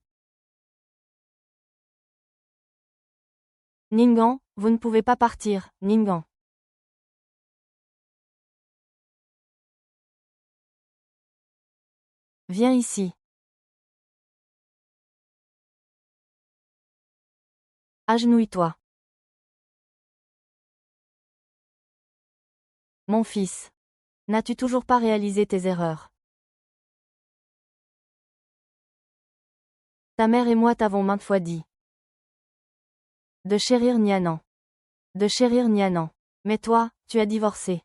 Ningguang, vous ne pouvez pas partir, Ningguang. Viens ici. Agenouille-toi. Mon fils. N'as-tu toujours pas réalisé tes erreurs? Ta mère et moi t'avons maintes fois dit de chérir Nianan. De chérir Nianan. Mais toi, tu as divorcé.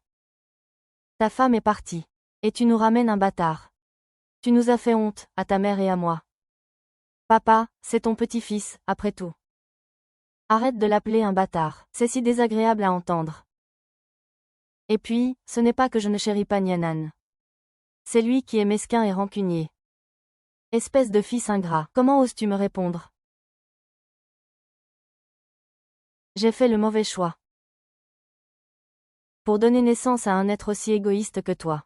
Ta femme est partie. Et tu nous ramènes un bâtard. Tu nous as fait honte, à ta mère et à moi. Papa, c'est ton petit-fils, après tout. Arrête de l'appeler un bâtard. C'est si désagréable à entendre. Et puis, ce n'est pas que je ne chéris pas Nianan. C'est lui qui est mesquin et rancunier. Espèce de fils ingrat, comment oses-tu me répondre? J'ai fait le mauvais choix. Pour donner naissance à un être aussi égoïste que toi.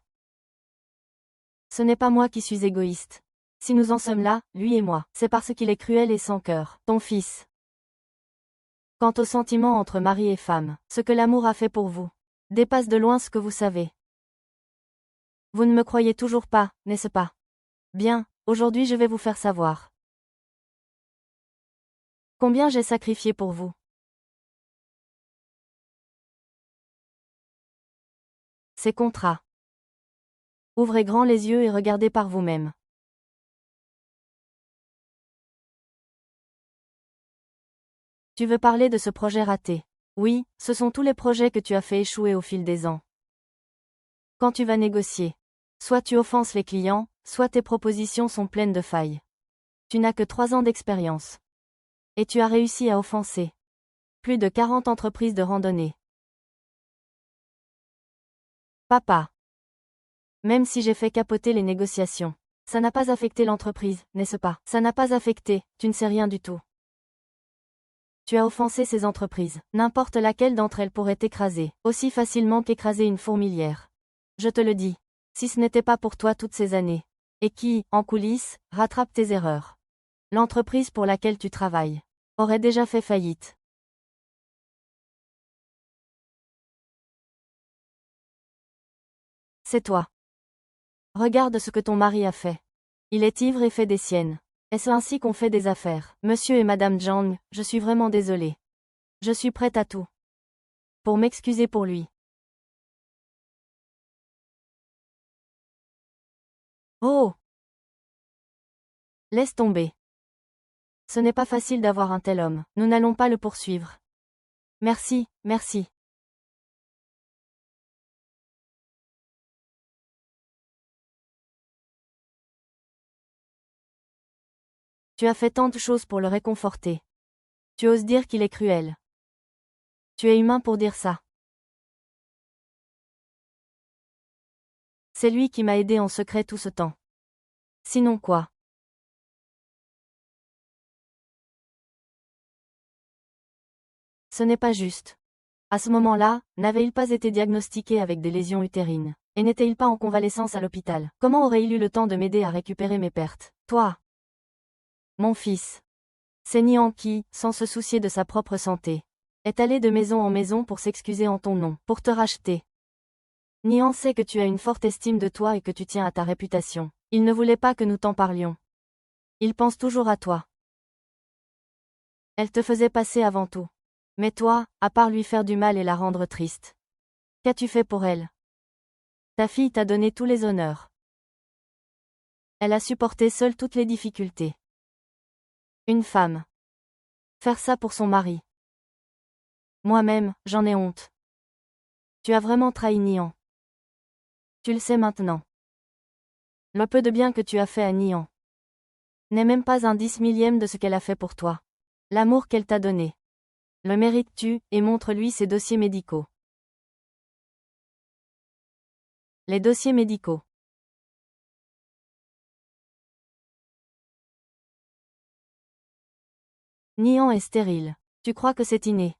Ce n'est pas moi qui suis égoïste. Si nous en sommes là, lui et moi, c'est parce qu'il est cruel et sans cœur, ton fils. Quant au sentiment entre mari et femme, ce que l'amour a fait pour vous, dépasse de loin ce que vous savez. Vous ne me croyez toujours pas, n'est-ce pas? Bien, aujourd'hui je vais vous faire savoir. Combien j'ai sacrifié pour vous. Ces contrats. Ouvrez grand les yeux et regardez par vous-même. Tu veux parler de ce projet raté? Oui, ce sont tous les projets que tu as fait échouer au fil des ans. Quand tu vas négocier, soit tu offenses les clients, soit tes propositions sont pleines de failles. Tu n'as que 3 ans d'expérience. Et tu as réussi à offenser plus de 40 entreprises de randonnée. Papa. Même si j'ai fait capoter les négociations, ça n'a pas affecté l'entreprise, n'est-ce pas? Ça n'a pas affecté, tu ne sais rien du tout. Tu as offensé ces entreprises. N'importe laquelle d'entre elles pourrait t'écraser, aussi facilement qu'écraser une fourmilière. Je te le dis. Si ce n'était pas pour toi toutes ces années. Et qui, en coulisses, rattrape tes erreurs. L'entreprise pour laquelle tu travailles aurait déjà fait faillite. C'est toi. Regarde ce que ton mari a fait. Il est ivre et fait des siennes. Est-ce ainsi qu'on fait des affaires? Monsieur et Madame Zhang, je suis vraiment désolée. Je suis prête à tout. Pour m'excuser pour lui. Oh! Laisse tomber. Ce n'est pas facile d'avoir un tel homme. Nous n'allons pas le poursuivre. Merci, merci. Tu as fait tant de choses pour le réconforter. Tu oses dire qu'il est cruel. Tu es humain pour dire ça. C'est lui qui m'a aidé en secret tout ce temps. Sinon quoi? Ce n'est pas juste. À ce moment-là, n'avait-il pas été diagnostiqué avec des lésions utérines? Et n'était-il pas en convalescence à l'hôpital? Comment aurait-il eu le temps de m'aider à récupérer mes pertes? Toi, mon fils. C'est Nian qui, sans se soucier de sa propre santé, est allé de maison en maison pour s'excuser en ton nom, pour te racheter. Nian sait que tu as une forte estime de toi et que tu tiens à ta réputation. Il ne voulait pas que nous t'en parlions. Il pense toujours à toi. Elle te faisait passer avant tout. Mais toi, à part lui faire du mal et la rendre triste, qu'as-tu fait pour elle? Ta fille t'a donné tous les honneurs. Elle a supporté seule toutes les difficultés. Une femme. Faire ça pour son mari. Moi-même, j'en ai honte. Tu as vraiment trahi Nian. Tu le sais maintenant. Le peu de bien que tu as fait à Nian. n'est même pas un 10 millième de ce qu'elle a fait pour toi. L'amour qu'elle t'a donné. Le mérites-tu, et montre-lui ses dossiers médicaux. Les dossiers médicaux. Niant est stérile. Tu crois que c'est inné?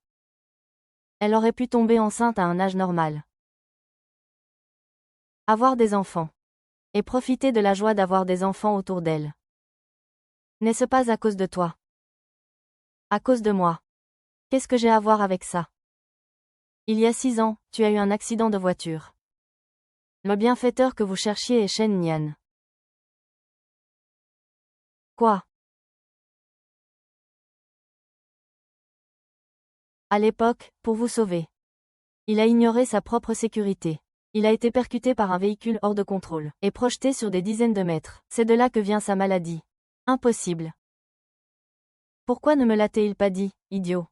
Elle aurait pu tomber enceinte à un âge normal. Avoir des enfants. Et profiter de la joie d'avoir des enfants autour d'elle. N'est-ce pas à cause de toi? À cause de moi. Qu'est-ce que j'ai à voir avec ça? Il y a 6 ans, tu as eu un accident de voiture. Le bienfaiteur que vous cherchiez est Shen Nian. Quoi? À l'époque, pour vous sauver. Il a ignoré sa propre sécurité. Il a été percuté par un véhicule hors de contrôle, et projeté sur des dizaines de mètres. C'est de là que vient sa maladie. Impossible. Pourquoi ne me l'a-t-il pas dit, idiot?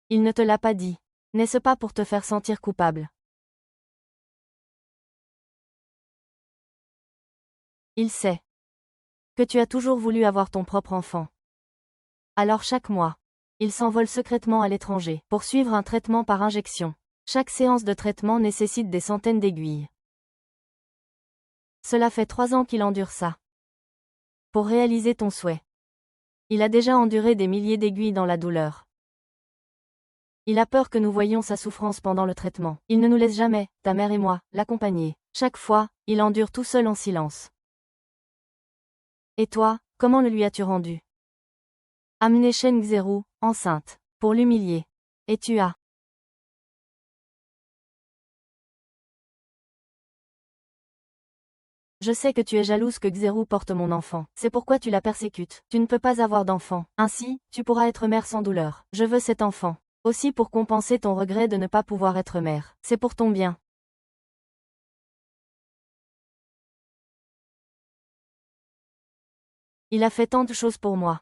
Il ne te l'a pas dit. N'est-ce pas pour te faire sentir coupable? Il sait que tu as toujours voulu avoir ton propre enfant. Alors chaque mois, il s'envole secrètement à l'étranger pour suivre un traitement par injection. Chaque séance de traitement nécessite des centaines d'aiguilles. Cela fait 3 ans qu'il endure ça. Pour réaliser ton souhait. Il a déjà enduré des milliers d'aiguilles dans la douleur. Il a peur que nous voyions sa souffrance pendant le traitement. Il ne nous laisse jamais, ta mère et moi, l'accompagner. Chaque fois, il endure tout seul en silence. Et toi, comment le lui as-tu rendu? Amener Shen Xerou, enceinte, pour l'humilier. Et tu as. Je sais que tu es jalouse que Xerou porte mon enfant. C'est pourquoi tu la persécutes. Tu ne peux pas avoir d'enfant. Ainsi, tu pourras être mère sans douleur. Je veux cet enfant. Aussi pour compenser ton regret de ne pas pouvoir être mère. C'est pour ton bien. Il a fait tant de choses pour moi.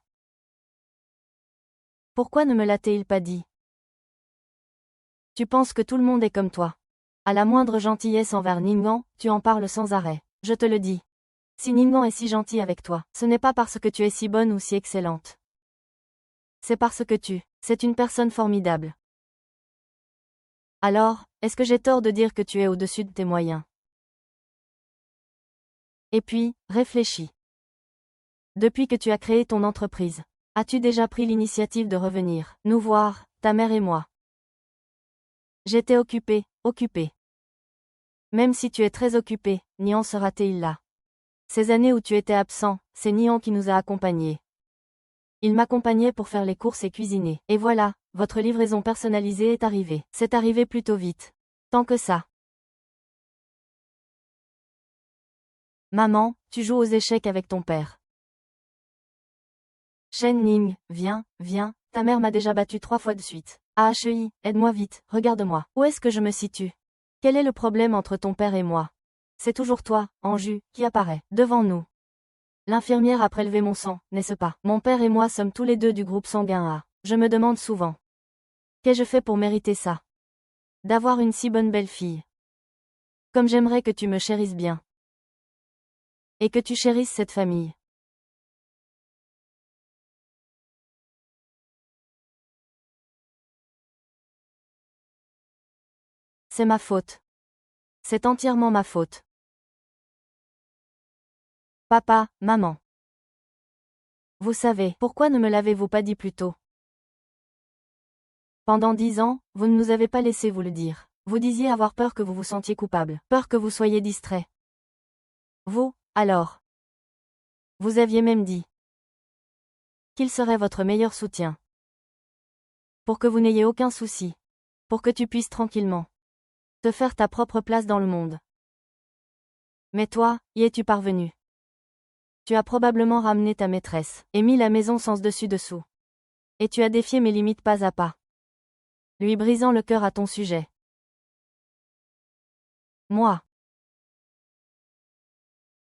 Pourquoi ne me l'a-t-il pas dit? Tu penses que tout le monde est comme toi. À la moindre gentillesse envers Ningguang, tu en parles sans arrêt. Je te le dis. Si Ningguang est si gentil avec toi, ce n'est pas parce que tu es si bonne ou si excellente. C'est parce que c'est une personne formidable. Alors, est-ce que j'ai tort de dire que tu es au-dessus de tes moyens? Et puis, réfléchis. Depuis que tu as créé ton entreprise, as-tu déjà pris l'initiative de revenir nous voir, ta mère et moi? J'étais occupée. Même si tu es très occupé, Nian sera-t-il là? Ces années où tu étais absent, c'est Nian qui nous a accompagnés. Il m'accompagnait pour faire les courses et cuisiner. Et voilà, votre livraison personnalisée est arrivée. C'est arrivé plutôt vite. Tant que ça. Maman, tu joues aux échecs avec ton père. Shen Ning, viens, ta mère m'a déjà battu 3 fois de suite. AHEI, aide-moi vite, regarde-moi. Où est-ce que je me situe? Quel est le problème entre ton père et moi? C'est toujours toi, Anju, qui apparaît devant nous. L'infirmière a prélevé mon sang, n'est-ce pas? Mon père et moi sommes tous les deux du groupe sanguin A. Je me demande souvent. Qu'ai-je fait pour mériter ça? D'avoir une si bonne belle-fille. Comme j'aimerais que tu me chérisses bien. Et que tu chérisses cette famille. C'est ma faute. C'est entièrement ma faute. Papa, maman. Vous savez, pourquoi ne me l'avez-vous pas dit plus tôt? Pendant 10 ans, vous ne nous avez pas laissé vous le dire. Vous disiez avoir peur que vous vous sentiez coupable, peur que vous soyez distrait. Vous, alors. Vous aviez même dit qu'il serait votre meilleur soutien. Pour que vous n'ayez aucun souci. Pour que tu puisses tranquillement te faire ta propre place dans le monde. Mais toi, y es-tu parvenu? Tu as probablement ramené ta maîtresse, et mis la maison sans dessus-dessous. Et tu as défié mes limites pas à pas. Lui brisant le cœur à ton sujet. Moi.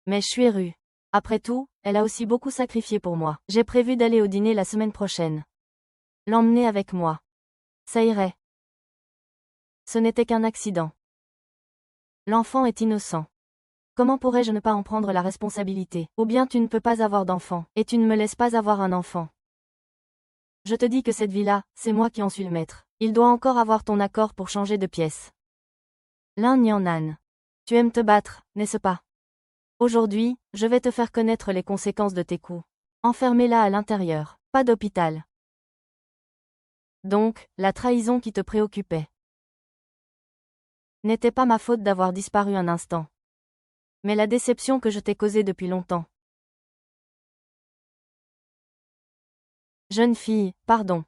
Mais je suis rue. Après tout, elle a aussi beaucoup sacrifié pour moi. J'ai prévu d'aller au dîner la semaine prochaine. L'emmener avec moi. Ça irait. Ce n'était qu'un accident. L'enfant est innocent. Comment pourrais-je ne pas en prendre la responsabilité? Ou bien tu ne peux pas avoir d'enfant, et tu ne me laisses pas avoir un enfant. Je te dis que cette vie-là, c'est moi qui en suis le maître. Il doit encore avoir ton accord pour changer de pièce. Lin Nyan. Tu aimes te battre, n'est-ce pas? Aujourd'hui, je vais te faire connaître les conséquences de tes coups. Enfermez-la à l'intérieur, pas d'hôpital. Donc, la trahison qui te préoccupait n'était pas ma faute d'avoir disparu un instant. Mais la déception que je t'ai causée depuis longtemps. Jeune fille, pardon.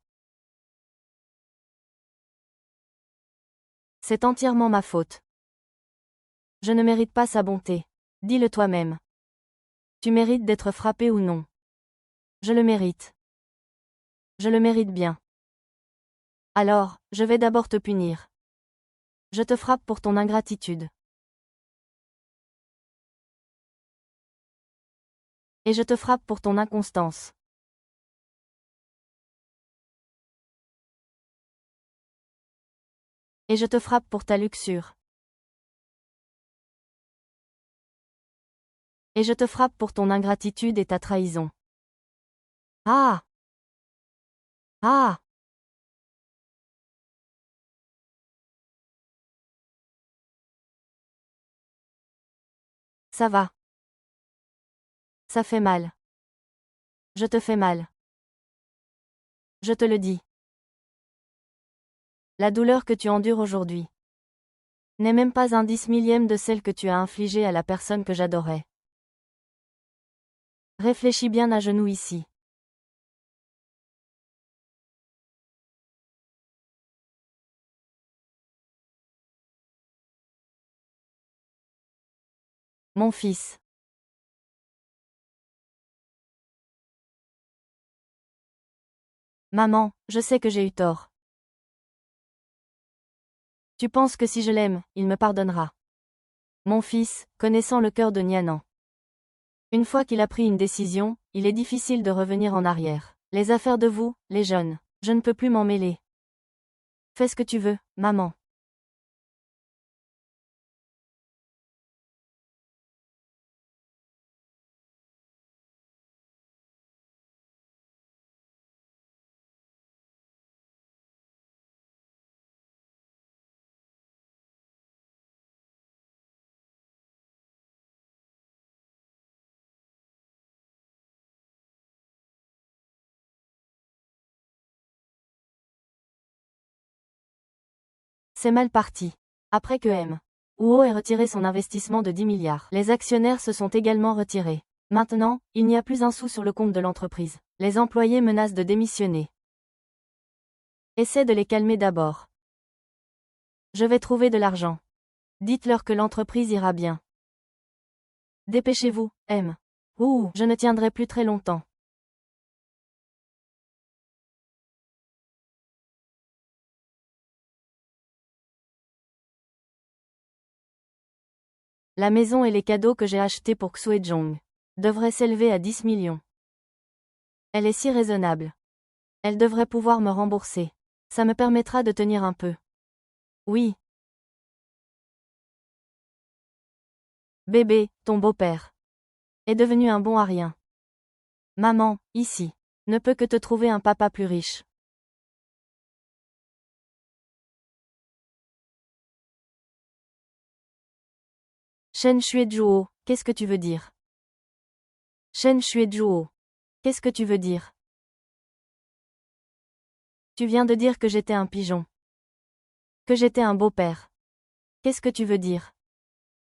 C'est entièrement ma faute. Je ne mérite pas sa bonté. Dis-le toi-même. Tu mérites d'être frappé ou non? Je le mérite. Je le mérite bien. Alors, je vais d'abord te punir. Je te frappe pour ton ingratitude. Et je te frappe pour ton inconstance. Et je te frappe pour ta luxure. Et je te frappe pour ton ingratitude et ta trahison. Ah! Ah! Ça va. Ça fait mal. Je te fais mal. Je te le dis. La douleur que tu endures aujourd'hui n'est même pas un 10 millième de celle que tu as infligée à la personne que j'adorais. Réfléchis bien à genoux ici. Mon fils. Maman, je sais que j'ai eu tort. Tu penses que si je l'aime, il me pardonnera. Mon fils, connaissant le cœur de Nyanan. Une fois qu'il a pris une décision, il est difficile de revenir en arrière. Les affaires de vous, les jeunes. Je ne peux plus m'en mêler. Fais ce que tu veux, maman. C'est mal parti. Après que M. Huo ait retiré son investissement de 10 milliards, les actionnaires se sont également retirés. Maintenant, il n'y a plus un sou sur le compte de l'entreprise. Les employés menacent de démissionner. Essaie de les calmer d'abord. Je vais trouver de l'argent. Dites-leur que l'entreprise ira bien. Dépêchez-vous, M. Ouh, je ne tiendrai plus très longtemps. La maison et les cadeaux que j'ai achetés pour Xuejong devraient s'élever à 10 millions. Elle est si raisonnable. Elle devrait pouvoir me rembourser. Ça me permettra de tenir un peu. Oui. Bébé, ton beau-père est devenu un bon à rien. Maman, ici, ne peut que te trouver un papa plus riche. Shen Xuejuo, qu'est-ce que tu veux dire? Shen Xuejuo, qu'est-ce que tu veux dire? Tu viens de dire que j'étais un pigeon. Que j'étais un beau-père. Qu'est-ce que tu veux dire?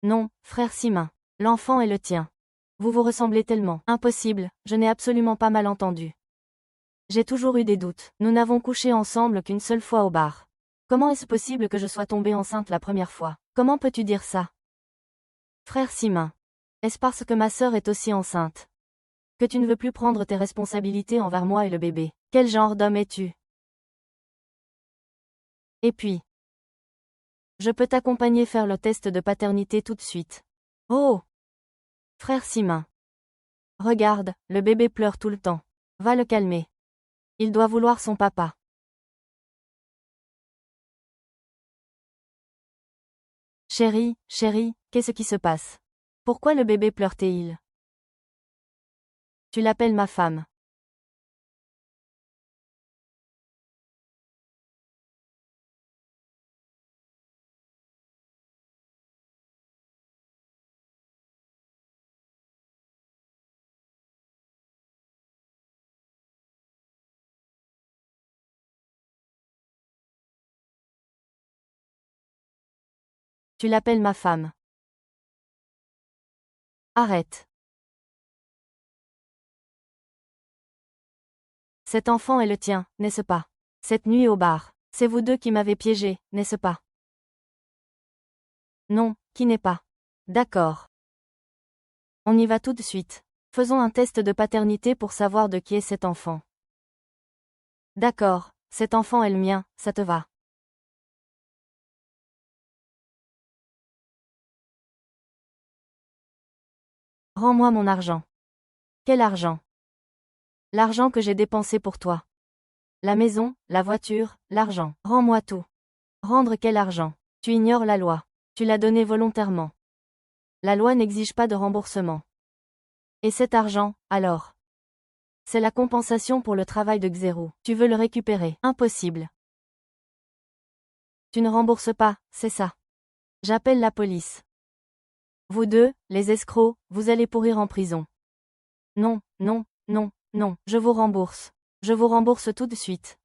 Non, frère Simin. L'enfant est le tien. Vous vous ressemblez tellement. Impossible, je n'ai absolument pas mal entendu. J'ai toujours eu des doutes. Nous n'avons couché ensemble qu'une seule fois au bar. Comment est-ce possible que je sois tombée enceinte la première fois? Comment peux-tu dire ça? Frère Simin. Est-ce parce que ma sœur est aussi enceinte que tu ne veux plus prendre tes responsabilités envers moi et le bébé? Quel genre d'homme es-tu? Et puis, je peux t'accompagner faire le test de paternité tout de suite. Oh! Frère Simin. Regarde, le bébé pleure tout le temps. Va le calmer. Il doit vouloir son papa. Chérie, qu'est-ce qui se passe? Pourquoi le bébé pleure-t-il? Tu l'appelles ma femme. Tu l'appelles ma femme. Arrête. Cet enfant est le tien, n'est-ce pas? Cette nuit au bar, c'est vous deux qui m'avez piégé, n'est-ce pas? Non, qui n'est pas. D'accord. On y va tout de suite. Faisons un test de paternité pour savoir de qui est cet enfant. D'accord, cet enfant est le mien, ça te va. Rends-moi mon argent. Quel argent? L'argent que j'ai dépensé pour toi. La maison, la voiture, l'argent. Rends-moi tout. Rendre quel argent? Tu ignores la loi. Tu l'as donné volontairement. La loi n'exige pas de remboursement. Et cet argent, alors? C'est la compensation pour le travail de Xero. Tu veux le récupérer? Impossible. Tu ne rembourses pas, c'est ça. J'appelle la police. Vous deux, les escrocs, vous allez pourrir en prison. Non, non, non, non, je vous rembourse. Je vous rembourse tout de suite.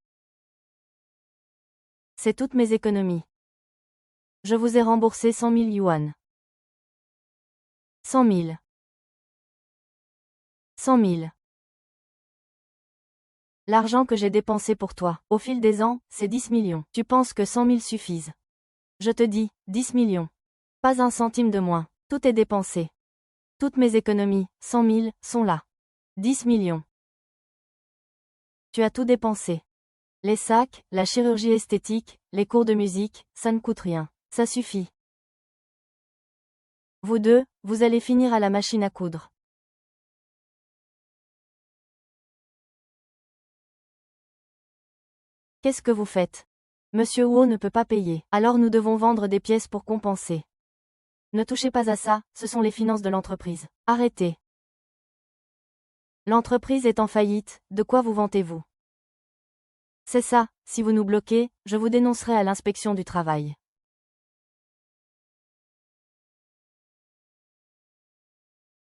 C'est toutes mes économies. Je vous ai remboursé 100 000 yuan. 100 000. 100 000. L'argent que j'ai dépensé pour toi, au fil des ans, c'est 10 millions. Tu penses que 100 000 suffisent? Je te dis, 10 millions. Pas un centime de moins. Tout est dépensé. Toutes mes économies, 100 000, sont là. 10 millions. Tu as tout dépensé. Les sacs, la chirurgie esthétique, les cours de musique, ça ne coûte rien. Ça suffit. Vous deux, vous allez finir à la machine à coudre. Qu'est-ce que vous faites? Monsieur Huo ne peut pas payer, alors nous devons vendre des pièces pour compenser. Ne touchez pas à ça, ce sont les finances de l'entreprise. Arrêtez. L'entreprise est en faillite, de quoi vous vantez-vous? C'est ça, si vous nous bloquez, je vous dénoncerai à l'inspection du travail.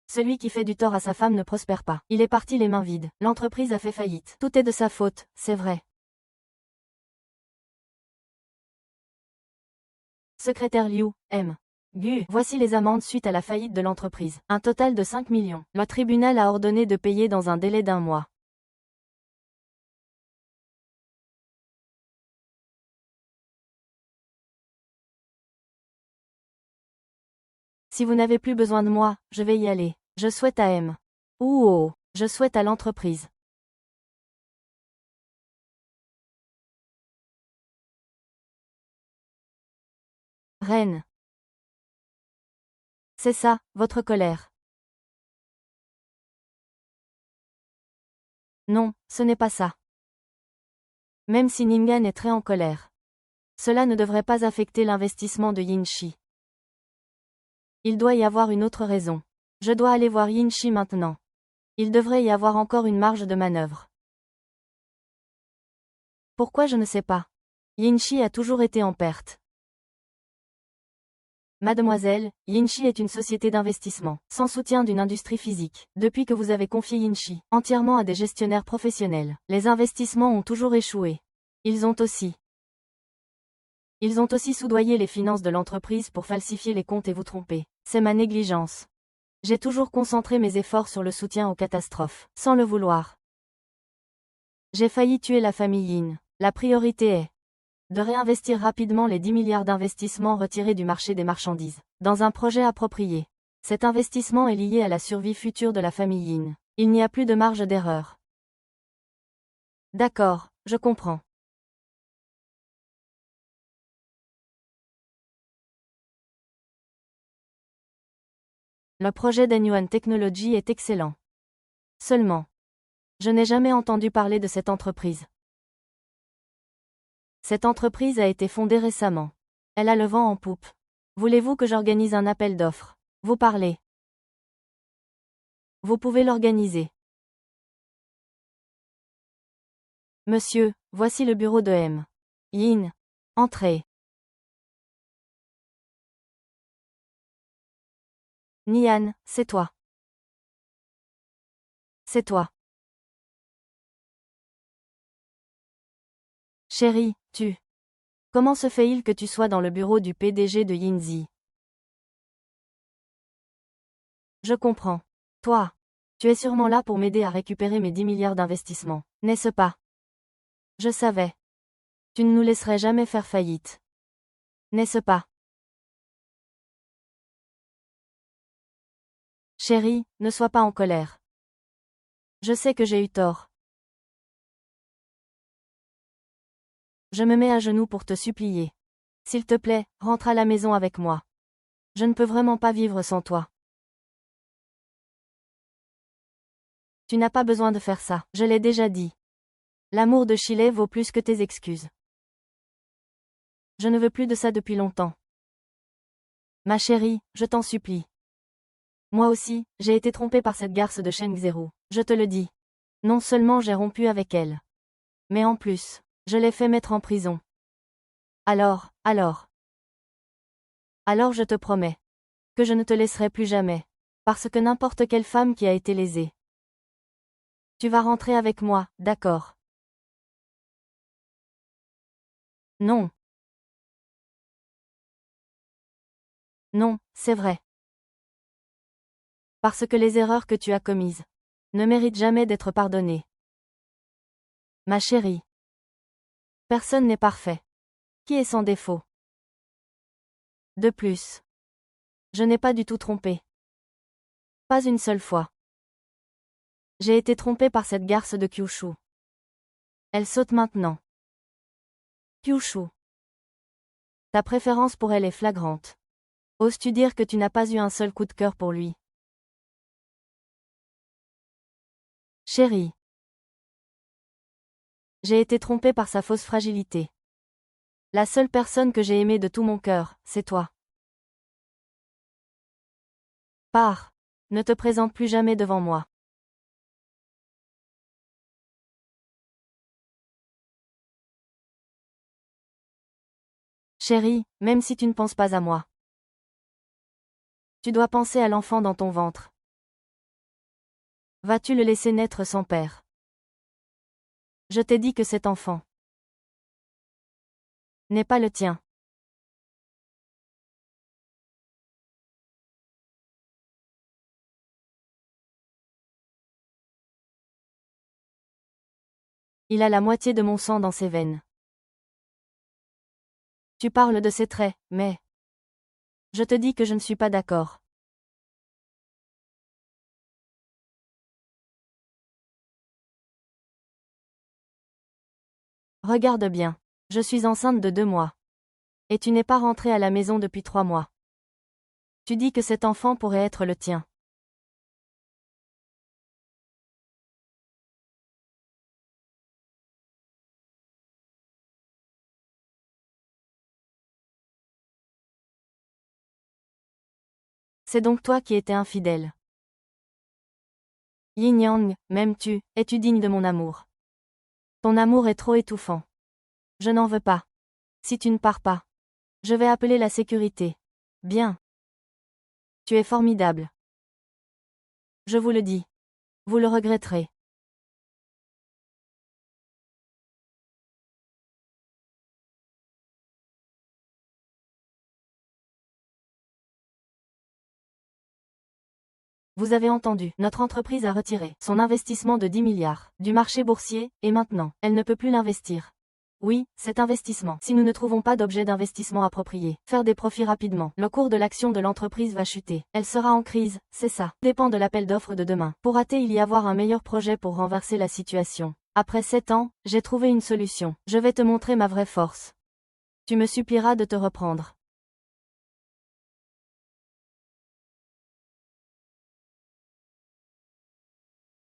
Celui qui fait du tort à sa femme ne prospère pas. Il est parti les mains vides. L'entreprise a fait faillite. Tout est de sa faute, c'est vrai. Secrétaire Liu, M. Gu, voici les amendes suite à la faillite de l'entreprise. Un total de 5 millions. Le tribunal a ordonné de payer dans un délai d'1 mois. Si vous n'avez plus besoin de moi, je vais y aller. Je souhaite à M. Ouh, je souhaite à l'entreprise. Reine. C'est ça, votre colère. Non, ce n'est pas ça. Même si Ningan est très en colère. Cela ne devrait pas affecter l'investissement de Yinchi. Il doit y avoir une autre raison. Je dois aller voir Yinchi maintenant. Il devrait y avoir encore une marge de manœuvre. Pourquoi je ne sais pas. Yinchi a toujours été en perte. Mademoiselle, Yinchi est une société d'investissement, sans soutien d'une industrie physique. Depuis que vous avez confié Yinchi entièrement à des gestionnaires professionnels, les investissements ont toujours échoué. Ils ont aussi soudoyé les finances de l'entreprise pour falsifier les comptes et vous tromper. C'est ma négligence. J'ai toujours concentré mes efforts sur le soutien aux catastrophes, sans le vouloir. J'ai failli tuer la famille Yin. La priorité est de réinvestir rapidement les 10 milliards d'investissements retirés du marché des marchandises, dans un projet approprié. Cet investissement est lié à la survie future de la famille Yin. Il n'y a plus de marge d'erreur. D'accord, je comprends. Le projet d'Anyuan Technology est excellent. Seulement, je n'ai jamais entendu parler de cette entreprise. Cette entreprise a été fondée récemment. Elle a le vent en poupe. Voulez-vous que j'organise un appel d'offres? Vous parlez. Vous pouvez l'organiser. Monsieur, voici le bureau de M. Yin. Entrez. Nian, c'est toi. C'est toi. Chérie, Comment se fait-il que tu sois dans le bureau du PDG de Yinzi? Je comprends. Toi. Tu es sûrement là pour m'aider à récupérer mes 10 milliards d'investissements, n'est-ce pas? Je savais. Tu ne nous laisserais jamais faire faillite. N'est-ce pas? Chérie, ne sois pas en colère. Je sais que j'ai eu tort. Je me mets à genoux pour te supplier. S'il te plaît, rentre à la maison avec moi. Je ne peux vraiment pas vivre sans toi. Tu n'as pas besoin de faire ça, je l'ai déjà dit. L'amour de Chile vaut plus que tes excuses. Je ne veux plus de ça depuis longtemps. Ma chérie, je t'en supplie. Moi aussi, j'ai été trompée par cette garce de Shengzhou, je te le dis. Non seulement j'ai rompu avec elle. Mais en plus, je l'ai fait mettre en prison. Alors je te promets que je ne te laisserai plus jamais. Parce que n'importe quelle femme qui a été lésée. Tu vas rentrer avec moi, d'accord? Non. Non, c'est vrai. Parce que les erreurs que tu as commises ne méritent jamais d'être pardonnées. Ma chérie. Personne n'est parfait. Qui est sans défaut? De plus. Je n'ai pas du tout trompé. Pas une seule fois. J'ai été trompée par cette garce de Kyushu. Elle saute maintenant. Kyushu. Ta préférence pour elle est flagrante. Oses-tu dire que tu n'as pas eu un seul coup de cœur pour lui? Chérie. J'ai été trompée par sa fausse fragilité. La seule personne que j'ai aimée de tout mon cœur, c'est toi. Pars. Ne te présente plus jamais devant moi. Chérie, même si tu ne penses pas à moi. Tu dois penser à l'enfant dans ton ventre. Vas-tu le laisser naître sans père? Je t'ai dit que cet enfant n'est pas le tien. Il a la moitié de mon sang dans ses veines. Tu parles de ses traits, mais je te dis que je ne suis pas d'accord. Regarde bien. Je suis enceinte de 2 mois. Et tu n'es pas rentré à la maison depuis 3 mois. Tu dis que cet enfant pourrait être le tien. C'est donc toi qui étais infidèle. Yin Yang, m'aimes-tu, es-tu digne de mon amour? Ton amour est trop étouffant. Je n'en veux pas. Si tu ne pars pas, je vais appeler la sécurité. Bien. Tu es formidable. Je vous le dis. Vous le regretterez. Vous avez entendu, notre entreprise a retiré son investissement de 10 milliards du marché boursier, et maintenant, elle ne peut plus l'investir. Oui, cet investissement. Si nous ne trouvons pas d'objet d'investissement approprié, faire des profits rapidement, le cours de l'action de l'entreprise va chuter. Elle sera en crise, c'est ça. Dépend de l'appel d'offres de demain. Pourra-t-il y avoir un meilleur projet pour renverser la situation? Après 7 ans, j'ai trouvé une solution. Je vais te montrer ma vraie force. Tu me supplieras de te reprendre.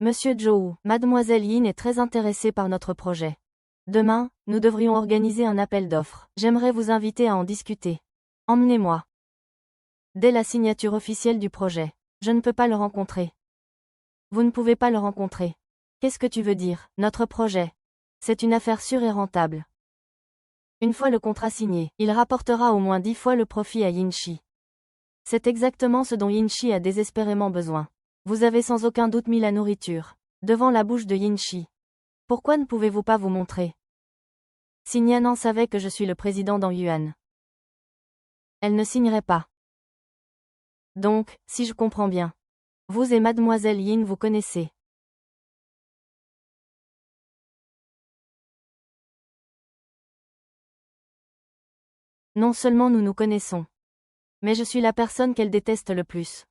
Monsieur Zhou, Mademoiselle Yin est très intéressée par notre projet. Demain, nous devrions organiser un appel d'offres. J'aimerais vous inviter à en discuter. Emmenez-moi. Dès la signature officielle du projet. Je ne peux pas le rencontrer. Vous ne pouvez pas le rencontrer. Qu'est-ce que tu veux dire? Notre projet. C'est une affaire sûre et rentable. Une fois le contrat signé, il rapportera au moins 10 fois le profit à Yinchi. C'est exactement ce dont Yinchi a désespérément besoin. Vous avez sans aucun doute mis la nourriture devant la bouche de Yinchi. Pourquoi ne pouvez-vous pas vous montrer? Si Nianan savait que je suis le président d'Angyuan, elle ne signerait pas. Donc, si je comprends bien, vous et mademoiselle Yin vous connaissez. Non seulement nous nous connaissons, mais je suis la personne qu'elle déteste le plus.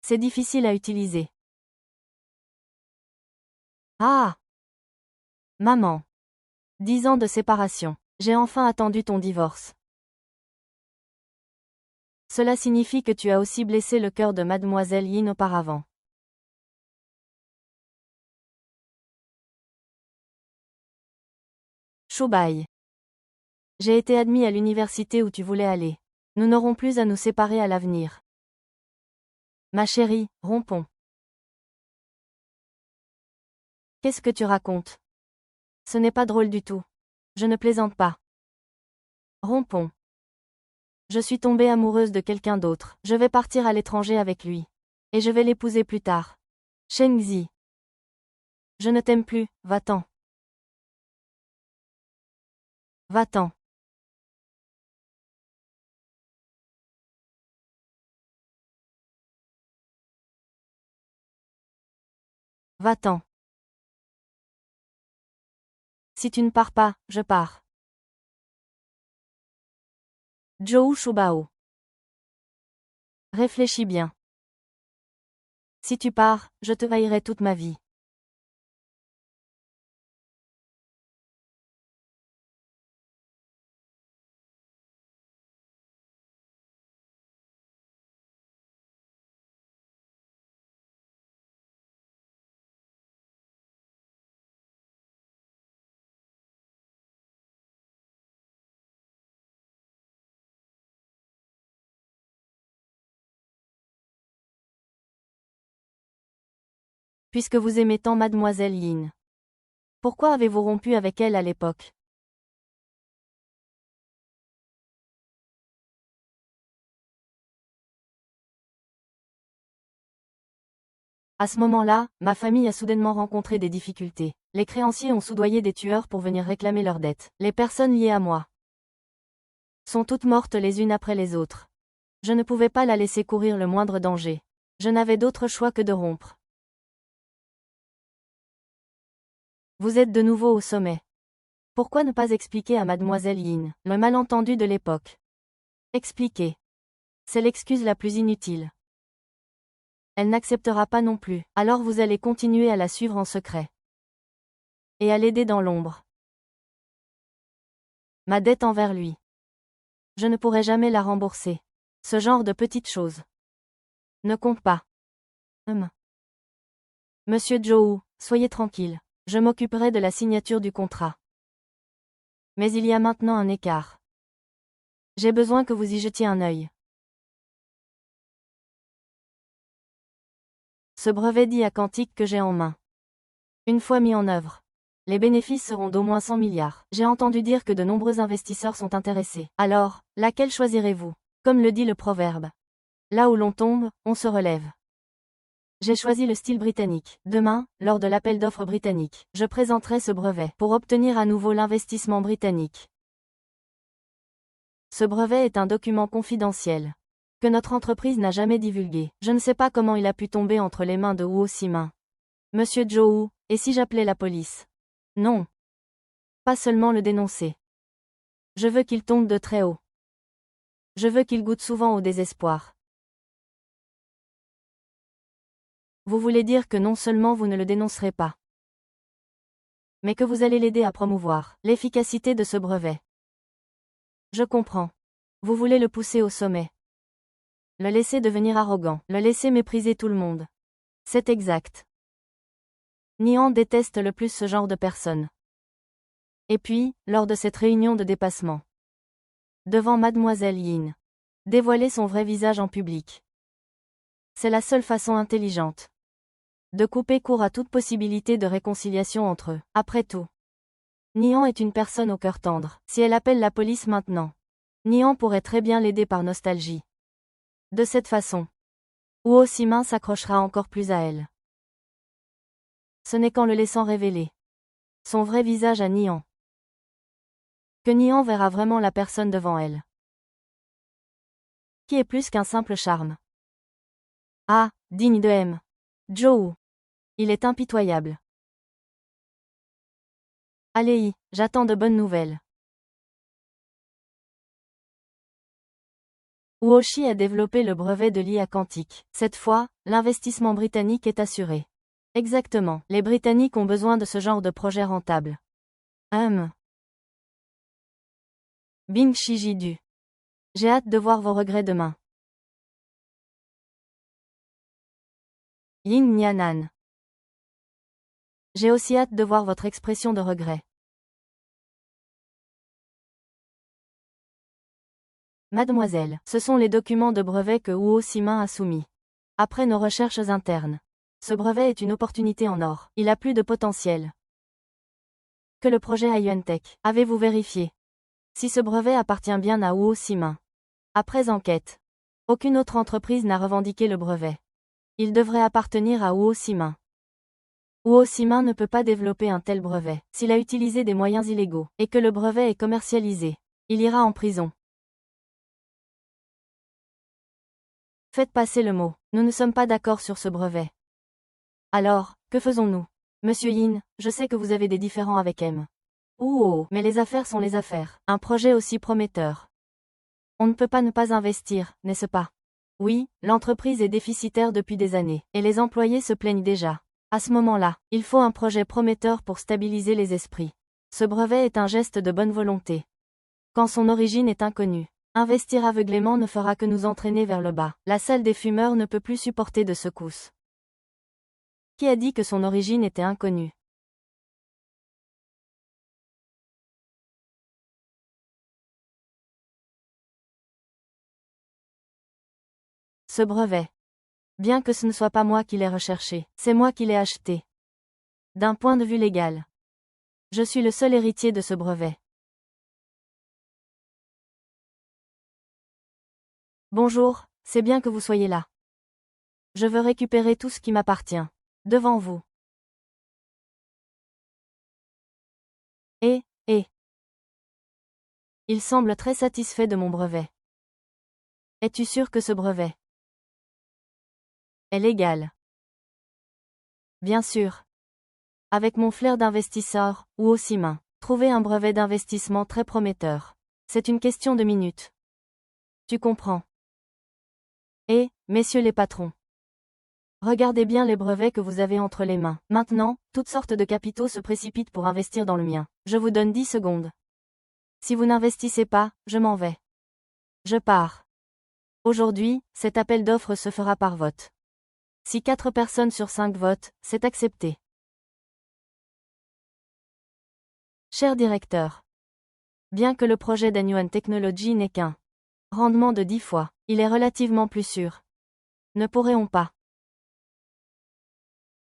C'est difficile à utiliser. Ah! Maman. 10 ans de séparation. J'ai enfin attendu ton divorce. Cela signifie que tu as aussi blessé le cœur de mademoiselle Yin auparavant. Shubai. J'ai été admis à l'université où tu voulais aller. Nous n'aurons plus à nous séparer à l'avenir. Ma chérie, rompons. Qu'est-ce que tu racontes? Ce n'est pas drôle du tout. Je ne plaisante pas. Rompons. Je suis tombée amoureuse de quelqu'un d'autre. Je vais partir à l'étranger avec lui. Et je vais l'épouser plus tard. Shengzi. Je ne t'aime plus, va-t'en. Va-t'en. Va-t'en. Si tu ne pars pas, je pars. Zhou Shubao. Réfléchis bien. Si tu pars, je te haïrai toute ma vie. Puisque vous aimez tant mademoiselle Yin. Pourquoi avez-vous rompu avec elle à l'époque? À ce moment-là, ma famille a soudainement rencontré des difficultés. Les créanciers ont soudoyé des tueurs pour venir réclamer leurs dettes. Les personnes liées à moi sont toutes mortes les unes après les autres. Je ne pouvais pas la laisser courir le moindre danger. Je n'avais d'autre choix que de rompre. Vous êtes de nouveau au sommet. Pourquoi ne pas expliquer à mademoiselle Yin le malentendu de l'époque? Expliquer. C'est l'excuse la plus inutile. Elle n'acceptera pas non plus. Alors vous allez continuer à la suivre en secret. Et à l'aider dans l'ombre. Ma dette envers lui. Je ne pourrai jamais la rembourser. Ce genre de petites choses ne compte pas. Monsieur Zhou, soyez tranquille. Je m'occuperai de la signature du contrat. Mais il y a maintenant un écart. J'ai besoin que vous y jetiez un œil. Ce brevet dit à Quantique que j'ai en main. Une fois mis en œuvre, les bénéfices seront d'au moins 100 milliards. J'ai entendu dire que de nombreux investisseurs sont intéressés. Alors, laquelle choisirez-vous? Comme le dit le proverbe. Là où l'on tombe, on se relève. J'ai choisi le style britannique. Demain, lors de l'appel d'offres britannique, je présenterai ce brevet pour obtenir à nouveau l'investissement britannique. Ce brevet est un document confidentiel que notre entreprise n'a jamais divulgué. Je ne sais pas comment il a pu tomber entre les mains de Huo Simin. Monsieur Zhou, et si j'appelais la police? Non. Pas seulement le dénoncer. Je veux qu'il tombe de très haut. Je veux qu'il goûte souvent au désespoir. Vous voulez dire que non seulement vous ne le dénoncerez pas, mais que vous allez l'aider à promouvoir l'efficacité de ce brevet. Je comprends. Vous voulez le pousser au sommet. Le laisser devenir arrogant. Le laisser mépriser tout le monde. C'est exact. Nian déteste le plus ce genre de personnes. Et puis, lors de cette réunion de dépassement, devant mademoiselle Yin, dévoiler son vrai visage en public. C'est la seule façon intelligente de couper court à toute possibilité de réconciliation entre eux. Après tout, Nian est une personne au cœur tendre. Si elle appelle la police maintenant, Nian pourrait très bien l'aider par nostalgie. De cette façon, Huo Simin s'accrochera encore plus à elle. Ce n'est qu'en le laissant révéler son vrai visage à Nian que Nian verra vraiment la personne devant elle, qui est plus qu'un simple charme. Ah, digne de M. Zhou. Il est impitoyable. Allez, j'attends de bonnes nouvelles. Huoshi a développé le brevet de l'IA quantique. Cette fois, l'investissement britannique est assuré. Exactement, les Britanniques ont besoin de ce genre de projet rentable. Bing Shijidu. J'ai hâte de voir vos regrets demain. Ying Nianan. J'ai aussi hâte de voir votre expression de regret. Mademoiselle, ce sont les documents de brevet que Huo Simin a soumis. Après nos recherches internes, ce brevet est une opportunité en or. Il a plus de potentiel que le projet Yuantech. Avez-vous vérifié si ce brevet appartient bien à Huo Simin? Après enquête, aucune autre entreprise n'a revendiqué le brevet. Il devrait appartenir à Huo Simin. Huo Simin ne peut pas développer un tel brevet. S'il a utilisé des moyens illégaux, et que le brevet est commercialisé, il ira en prison. Faites passer le mot. Nous ne sommes pas d'accord sur ce brevet. Alors, que faisons-nous? Monsieur Yin, je sais que vous avez des différends avec M. Oh, mais les affaires sont les affaires. Un projet aussi prometteur. On ne peut pas ne pas investir, n'est-ce pas? Oui, l'entreprise est déficitaire depuis des années, et les employés se plaignent déjà. À ce moment-là, il faut un projet prometteur pour stabiliser les esprits. Ce brevet est un geste de bonne volonté. Quand son origine est inconnue, investir aveuglément ne fera que nous entraîner vers le bas. La salle des fumeurs ne peut plus supporter de secousses. Qui a dit que son origine était inconnue? Ce brevet. Bien que ce ne soit pas moi qui l'ai recherché, c'est moi qui l'ai acheté. D'un point de vue légal, je suis le seul héritier de ce brevet. Bonjour, c'est bien que vous soyez là. Je veux récupérer tout ce qui m'appartient. Devant vous. Et. Il semble très satisfait de mon brevet. Es-tu sûr que ce brevet est légal? Bien sûr. Avec mon flair d'investisseur, ou aussi main, trouver un brevet d'investissement très prometteur. C'est une question de minutes. Tu comprends? Et, messieurs les patrons, regardez bien les brevets que vous avez entre les mains. Maintenant, toutes sortes de capitaux se précipitent pour investir dans le mien. Je vous donne 10 secondes. Si vous n'investissez pas, je m'en vais. Je pars. Aujourd'hui, cet appel d'offres se fera par vote. Si 4 personnes sur 5 votent, c'est accepté. Cher directeur. Bien que le projet d'Anyuan Technology n'ait qu'un rendement de 10 fois, il est relativement plus sûr. Ne pourrait-on pas?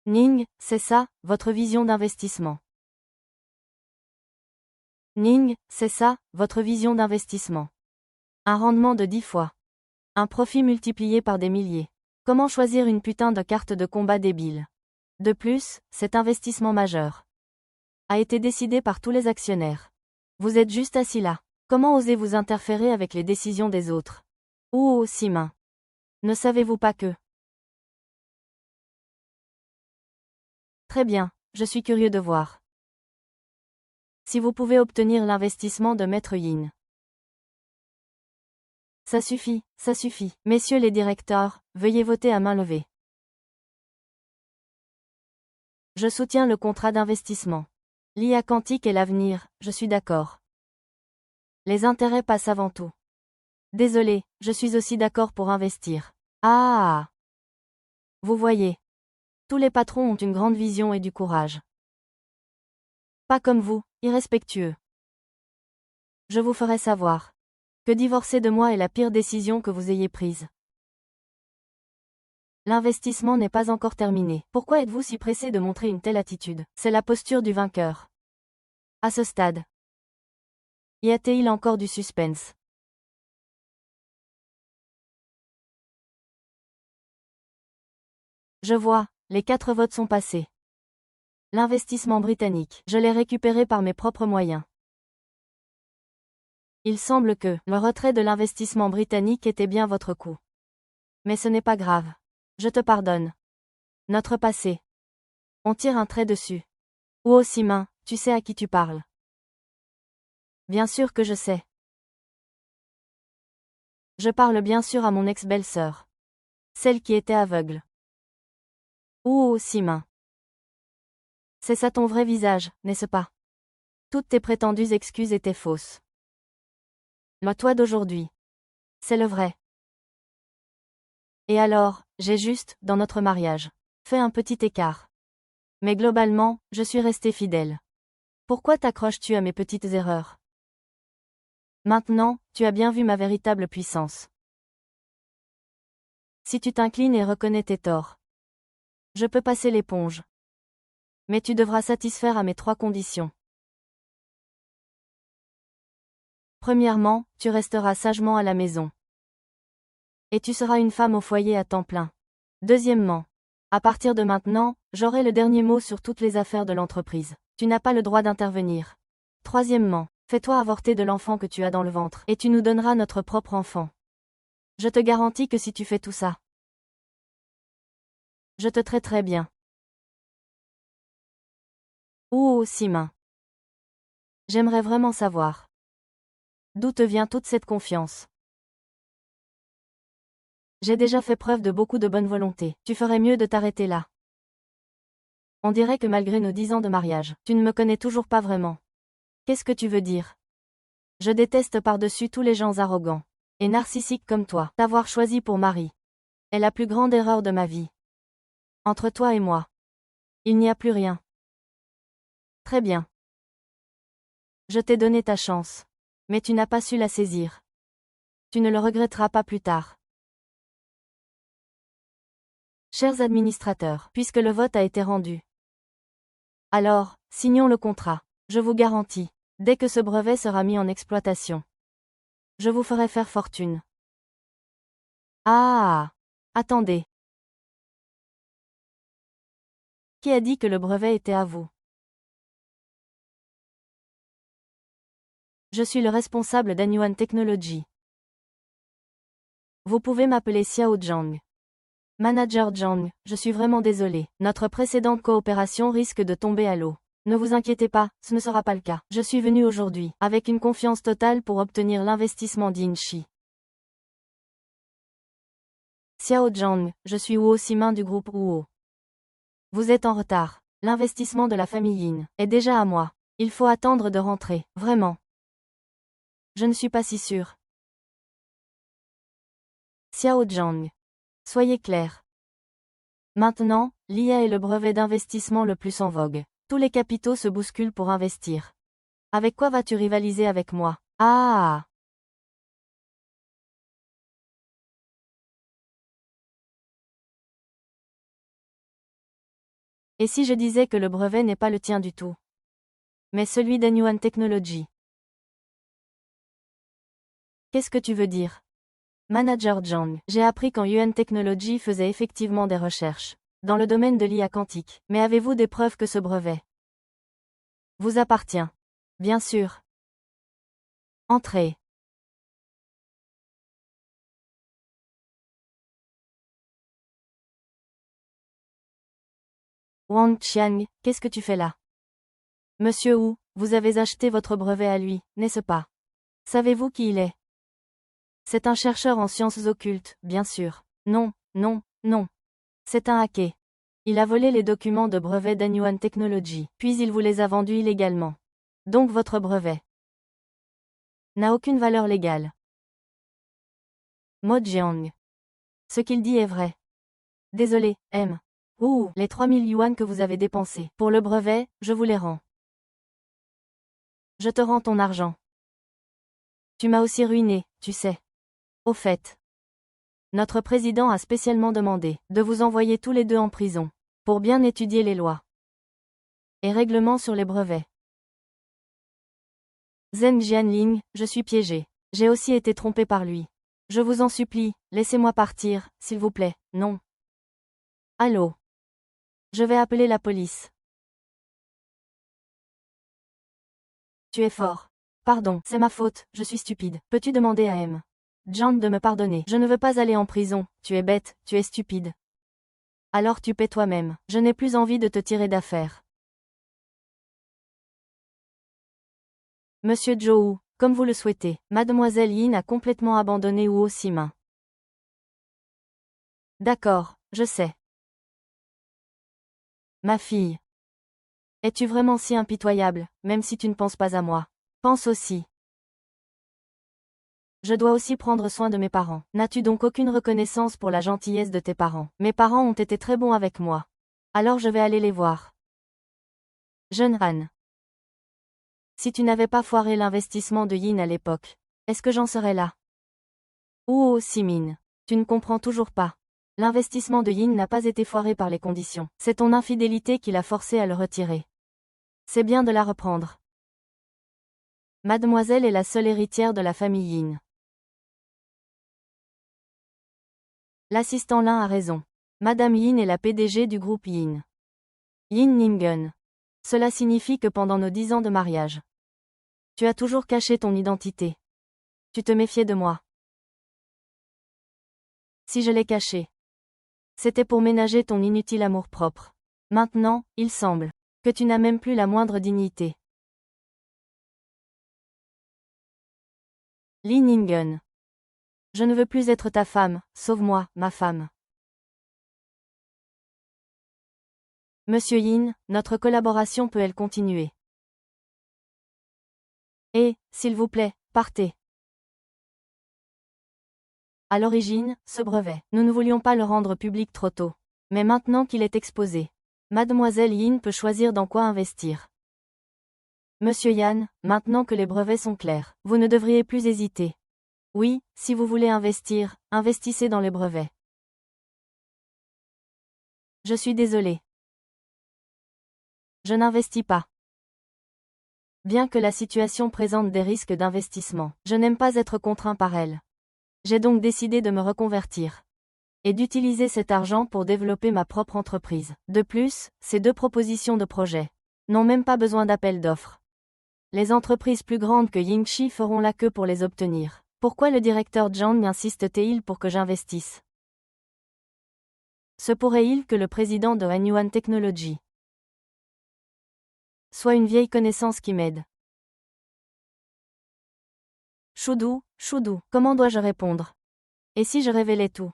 Ning, c'est ça, votre vision d'investissement. Ning, c'est ça, votre vision d'investissement. Un rendement de 10 fois. Un profit multiplié par des milliers. Comment choisir une putain de carte de combat débile? De plus, cet investissement majeur a été décidé par tous les actionnaires. Vous êtes juste assis là. Comment osez-vous interférer avec les décisions des autres? Oh, Simin. Ne savez-vous pas que... Très bien, je suis curieux de voir. Si vous pouvez obtenir l'investissement de Maître Yin. Ça suffit, ça suffit. Messieurs les directeurs, veuillez voter à main levée. Je soutiens le contrat d'investissement. L'IA quantique est l'avenir, je suis d'accord. Les intérêts passent avant tout. Désolé, je suis aussi d'accord pour investir. Ah! Vous voyez. Tous les patrons ont une grande vision et du courage. Pas comme vous, irrespectueux. Je vous ferai savoir que divorcer de moi est la pire décision que vous ayez prise. L'investissement n'est pas encore terminé. Pourquoi êtes-vous si pressé de montrer une telle attitude? C'est la posture du vainqueur. À ce stade, y a-t-il encore du suspense? Je vois, les 4 votes sont passés. L'investissement britannique, je l'ai récupéré par mes propres moyens. Il semble que le retrait de l'investissement britannique était bien votre coup. Mais ce n'est pas grave. Je te pardonne. Notre passé. On tire un trait dessus. Ou Simon, tu sais à qui tu parles. Bien sûr que je sais. Je parle bien sûr à mon ex-belle-sœur. Celle qui était aveugle. Ou Simon. C'est ça ton vrai visage, n'est-ce pas? Toutes tes prétendues excuses étaient fausses. Le toi d'aujourd'hui. C'est le vrai. Et alors, j'ai juste, dans notre mariage, fait un petit écart. Mais globalement, je suis resté fidèle. Pourquoi t'accroches-tu à mes petites erreurs? Maintenant, tu as bien vu ma véritable puissance. Si tu t'inclines et reconnais tes torts, je peux passer l'éponge. Mais tu devras satisfaire à mes 3 conditions. Premièrement, tu resteras sagement à la maison. Et tu seras une femme au foyer à temps plein. Deuxièmement, à partir de maintenant, j'aurai le dernier mot sur toutes les affaires de l'entreprise. Tu n'as pas le droit d'intervenir. Troisièmement, fais-toi avorter de l'enfant que tu as dans le ventre, et tu nous donneras notre propre enfant. Je te garantis que si tu fais tout ça, je te traiterai bien. Oh, Simon. J'aimerais vraiment savoir. D'où te vient toute cette confiance? J'ai déjà fait preuve de beaucoup de bonne volonté. Tu ferais mieux de t'arrêter là. On dirait que malgré nos 10 ans de mariage, tu ne me connais toujours pas vraiment. Qu'est-ce que tu veux dire? Je déteste par-dessus tous les gens arrogants et narcissiques comme toi. T'avoir choisi pour mari est la plus grande erreur de ma vie. Entre toi et moi, il n'y a plus rien. Très bien. Je t'ai donné ta chance. Mais tu n'as pas su la saisir. Tu ne le regretteras pas plus tard. Chers administrateurs, puisque le vote a été rendu, alors, signons le contrat. Je vous garantis, dès que ce brevet sera mis en exploitation, je vous ferai faire fortune. Ah! Attendez. Qui a dit que le brevet était à vous? Je suis le responsable d'Anyuan Technology. Vous pouvez m'appeler Xiao Zhang. Manager Zhang, je suis vraiment désolé. Notre précédente coopération risque de tomber à l'eau. Ne vous inquiétez pas, ce ne sera pas le cas. Je suis venu aujourd'hui, avec une confiance totale pour obtenir l'investissement d'Inchi. Xiao Zhang, je suis Huo Simon du groupe Huo. Vous êtes en retard. L'investissement de la famille Yin est déjà à moi. Il faut attendre de rentrer, vraiment. Je ne suis pas si sûr. Xiao Zhang. Soyez clair. Maintenant, l'IA est le brevet d'investissement le plus en vogue. Tous les capitaux se bousculent pour investir. Avec quoi vas-tu rivaliser avec moi? Ah! Et si je disais que le brevet n'est pas le tien du tout, mais celui d'Anyuan Technology? Qu'est-ce que tu veux dire? Manager Zhang, j'ai appris qu'en Yuan Technology faisait effectivement des recherches dans le domaine de l'IA quantique. Mais avez-vous des preuves que ce brevet vous appartient? Bien sûr. Entrez. Wang Qiang, qu'est-ce que tu fais là? Monsieur Wu, vous avez acheté votre brevet à lui, n'est-ce pas? Savez-vous qui il est? C'est un chercheur en sciences occultes, bien sûr. Non, non, non. C'est un hacker. Il a volé les documents de brevet d'Anyuan Technology, puis il vous les a vendus illégalement. Donc votre brevet n'a aucune valeur légale. Mo Jiang. Ce qu'il dit est vrai. Désolé, M. Ouh, les 3000 yuan que vous avez dépensés pour le brevet, je vous les rends. Je te rends ton argent. Tu m'as aussi ruiné, tu sais. Au fait. Notre président a spécialement demandé de vous envoyer tous les deux en prison, pour bien étudier les lois et règlements sur les brevets. Zheng Jianling, je suis piégé. J'ai aussi été trompé par lui. Je vous en supplie, laissez-moi partir, s'il vous plaît, non. Allô? Je vais appeler la police. Tu es fort. Pardon, c'est ma faute, je suis stupide. Peux-tu demander à M. Zhang de me pardonner? Je ne veux pas aller en prison, tu es bête, tu es stupide. Alors tu paies toi-même. Je n'ai plus envie de te tirer d'affaire. Monsieur Zhou, comme vous le souhaitez, Mademoiselle Yin a complètement abandonné Huo Simin. D'accord, je sais. Ma fille. Es-tu vraiment si impitoyable, même si tu ne penses pas à moi? Pense aussi. Je dois aussi prendre soin de mes parents. N'as-tu donc aucune reconnaissance pour la gentillesse de tes parents? Mes parents ont été très bons avec moi. Alors je vais aller les voir. Jeune Han. Si tu n'avais pas foiré l'investissement de Yin à l'époque, est-ce que j'en serais là? Oh Simin. Tu ne comprends toujours pas. L'investissement de Yin n'a pas été foiré par les conditions. C'est ton infidélité qui l'a forcé à le retirer. C'est bien de la reprendre. Mademoiselle est la seule héritière de la famille Yin. L'assistant Lin a raison. Madame Yin est la PDG du groupe Yin. Yin Ningen. Cela signifie que pendant nos 10 ans de mariage, tu as toujours caché ton identité. Tu te méfiais de moi. Si je l'ai caché, c'était pour ménager ton inutile amour-propre. Maintenant, il semble que tu n'as même plus la moindre dignité. Li Ningen. Je ne veux plus être ta femme, sauve-moi, ma femme. Monsieur Yin, notre collaboration peut-elle continuer? Et, s'il vous plaît, partez. À l'origine, ce brevet, nous ne voulions pas le rendre public trop tôt. Mais maintenant qu'il est exposé, Mademoiselle Yin peut choisir dans quoi investir. Monsieur Yan, maintenant que les brevets sont clairs, vous ne devriez plus hésiter. Oui, si vous voulez investir, investissez dans les brevets. Je suis désolé. Je n'investis pas. Bien que la situation présente des risques d'investissement, je n'aime pas être contraint par elle. J'ai donc décidé de me reconvertir et d'utiliser cet argent pour développer ma propre entreprise. De plus, ces 2 propositions de projet n'ont même pas besoin d'appel d'offres. Les entreprises plus grandes que Yingxi feront la queue pour les obtenir. Pourquoi le directeur Zhang insiste-t-il pour que j'investisse? Se pourrait-il que le président de Huanyuan Technology soit une vieille connaissance qui m'aide? Choudou, comment dois-je répondre? Et si je révélais tout?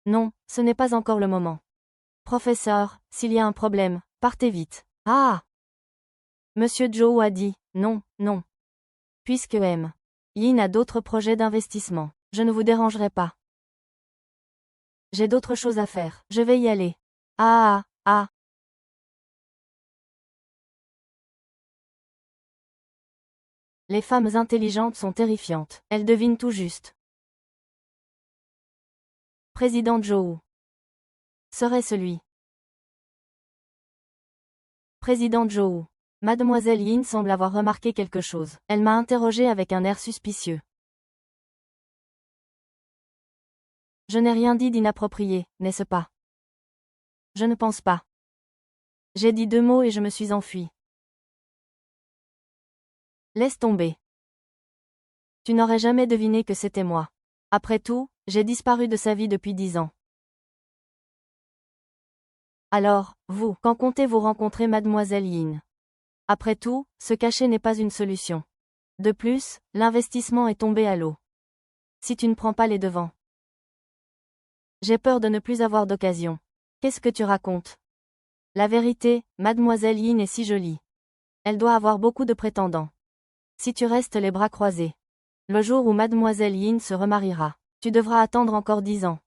Non, ce n'est pas encore le moment. Professeur, s'il y a un problème, partez vite. Ah! Monsieur Zhou a dit, non, non. Puisque M. Yin a d'autres projets d'investissement, je ne vous dérangerai pas. J'ai d'autres choses à faire, je vais y aller. Ah. Les femmes intelligentes sont terrifiantes, elles devinent tout juste. Président Zhou. Serait-ce lui? Président Zhou. Mademoiselle Yin semble avoir remarqué quelque chose. Elle m'a interrogé avec un air suspicieux. Je n'ai rien dit d'inapproprié, n'est-ce pas? Je ne pense pas. J'ai dit 2 mots et je me suis enfui. Laisse tomber. Tu n'aurais jamais deviné que c'était moi. Après tout, j'ai disparu de sa vie depuis 10 ans. Alors, vous, quand comptez-vous rencontrer Mademoiselle Yin? Après tout, se cacher n'est pas une solution. De plus, l'investissement est tombé à l'eau. Si tu ne prends pas les devants. J'ai peur de ne plus avoir d'occasion. Qu'est-ce que tu racontes? La vérité, Mademoiselle Yin est si jolie. Elle doit avoir beaucoup de prétendants. Si tu restes les bras croisés, le jour où Mademoiselle Yin se remariera, tu devras attendre encore 10 ans.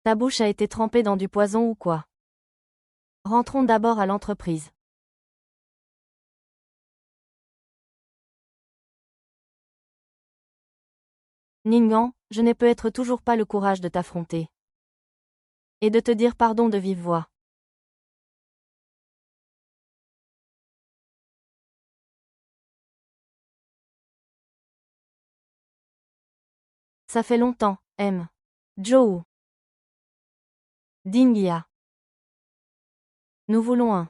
Ta bouche a été trempée dans du poison ou quoi? Rentrons d'abord à l'entreprise. Ningguang, je n'ai peut-être toujours pas le courage de t'affronter. Et de te dire pardon de vive voix. Ça fait longtemps, M. Joe. Dingia. Nous voulons un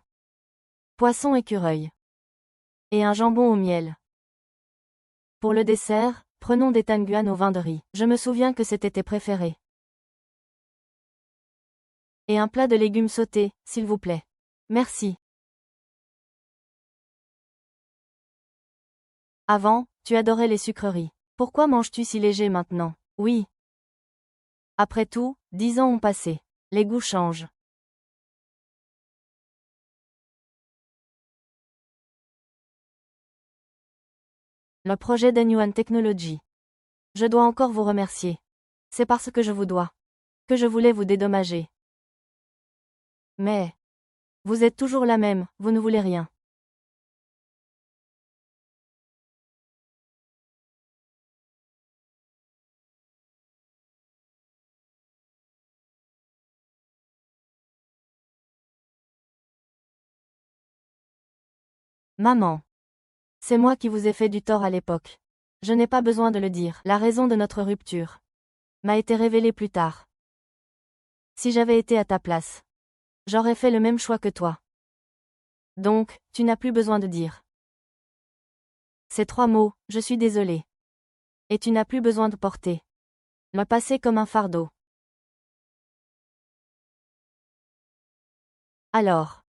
poisson écureuil. Et un jambon au miel. Pour le dessert, prenons des tanguan au vin de riz. Je me souviens que c'était tes préférés. Et un plat de légumes sautés, s'il vous plaît. Merci. Avant, tu adorais les sucreries. Pourquoi manges-tu si léger maintenant? Oui. Après tout, 10 ans ont passé. Les goûts changent. Le projet d'Anyuan Technology. Je dois encore vous remercier. C'est parce que je vous dois. Que je voulais vous dédommager. Mais. Vous êtes toujours la même, vous ne voulez rien. Maman. C'est moi qui vous ai fait du tort à l'époque. Je n'ai pas besoin de le dire. La raison de notre rupture m'a été révélée plus tard. Si j'avais été à ta place, j'aurais fait le même choix que toi. Donc, tu n'as plus besoin de dire. Ces 3 mots, je suis désolé. Et tu n'as plus besoin de porter le passé comme un fardeau. Alors.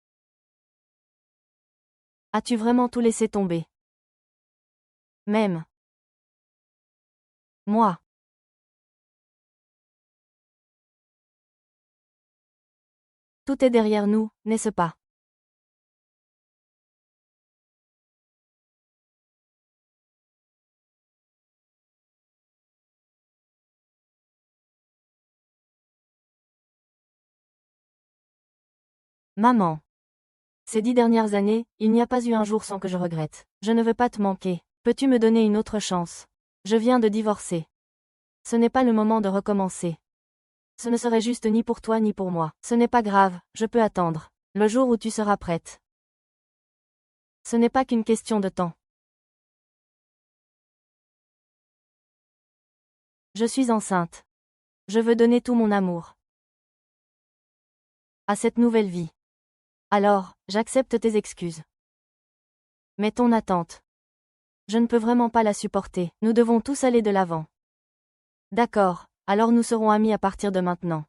As-tu vraiment tout laissé tomber? Même. Moi. Tout est derrière nous, n'est-ce pas? Maman. Ces 10 dernières années, il n'y a pas eu un jour sans que je regrette. Je ne veux pas te manquer. Peux-tu me donner une autre chance? Je viens de divorcer. Ce n'est pas le moment de recommencer. Ce ne serait juste ni pour toi ni pour moi. Ce n'est pas grave, je peux attendre. Le jour où tu seras prête. Ce n'est pas qu'une question de temps. Je suis enceinte. Je veux donner tout mon amour à cette nouvelle vie. Alors, j'accepte tes excuses. Mais ton attente. Je ne peux vraiment pas la supporter. Nous devons tous aller de l'avant. D'accord, alors nous serons amis à partir de maintenant.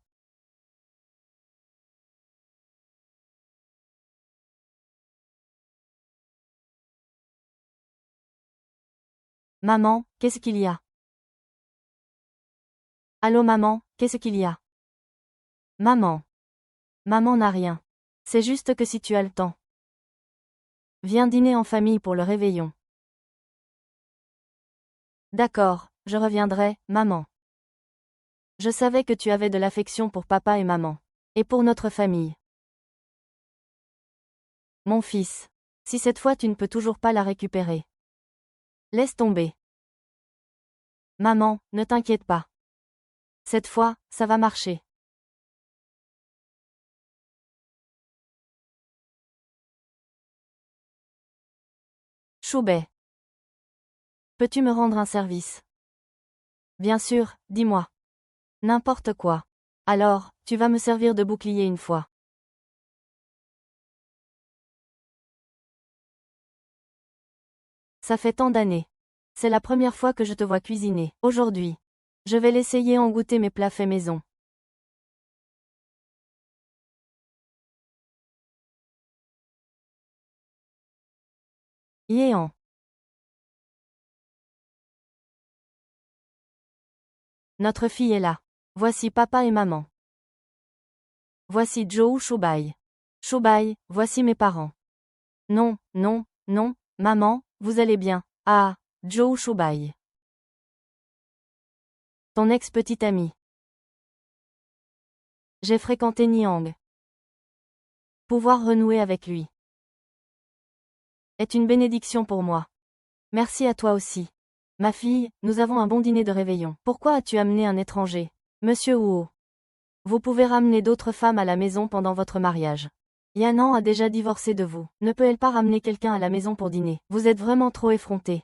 Maman, qu'est-ce qu'il y a? Allô maman, qu'est-ce qu'il y a? Maman. Maman n'a rien. C'est juste que si tu as le temps. Viens dîner en famille pour le réveillon. D'accord, je reviendrai, maman. Je savais que tu avais de l'affection pour papa et maman. Et pour notre famille. Mon fils. Si cette fois tu ne peux toujours pas la récupérer. Laisse tomber. Maman, ne t'inquiète pas. Cette fois, ça va marcher. Choubet. Peux-tu me rendre un service? Bien sûr, dis-moi. N'importe quoi. Alors, tu vas me servir de bouclier une fois. Ça fait tant d'années. C'est la première fois que je te vois cuisiner. Aujourd'hui. Je vais l'essayer en goûter mes plats faits maison. Yéan. Notre fille est là. Voici papa et maman. Voici Joe Choubaï. Choubaï, voici mes parents. Non, non, non, maman, vous allez bien. Ah, Joe Choubaï. Ton ex-petite amie. J'ai fréquenté Niang. Pouvoir renouer avec lui est une bénédiction pour moi. Merci à toi aussi. Ma fille, nous avons un bon dîner de réveillon. Pourquoi as-tu amené un étranger? Monsieur Wu. Vous pouvez ramener d'autres femmes à la maison pendant votre mariage. Yanan a déjà divorcé de vous. Ne peut-elle pas ramener quelqu'un à la maison pour dîner? Vous êtes vraiment trop effronté.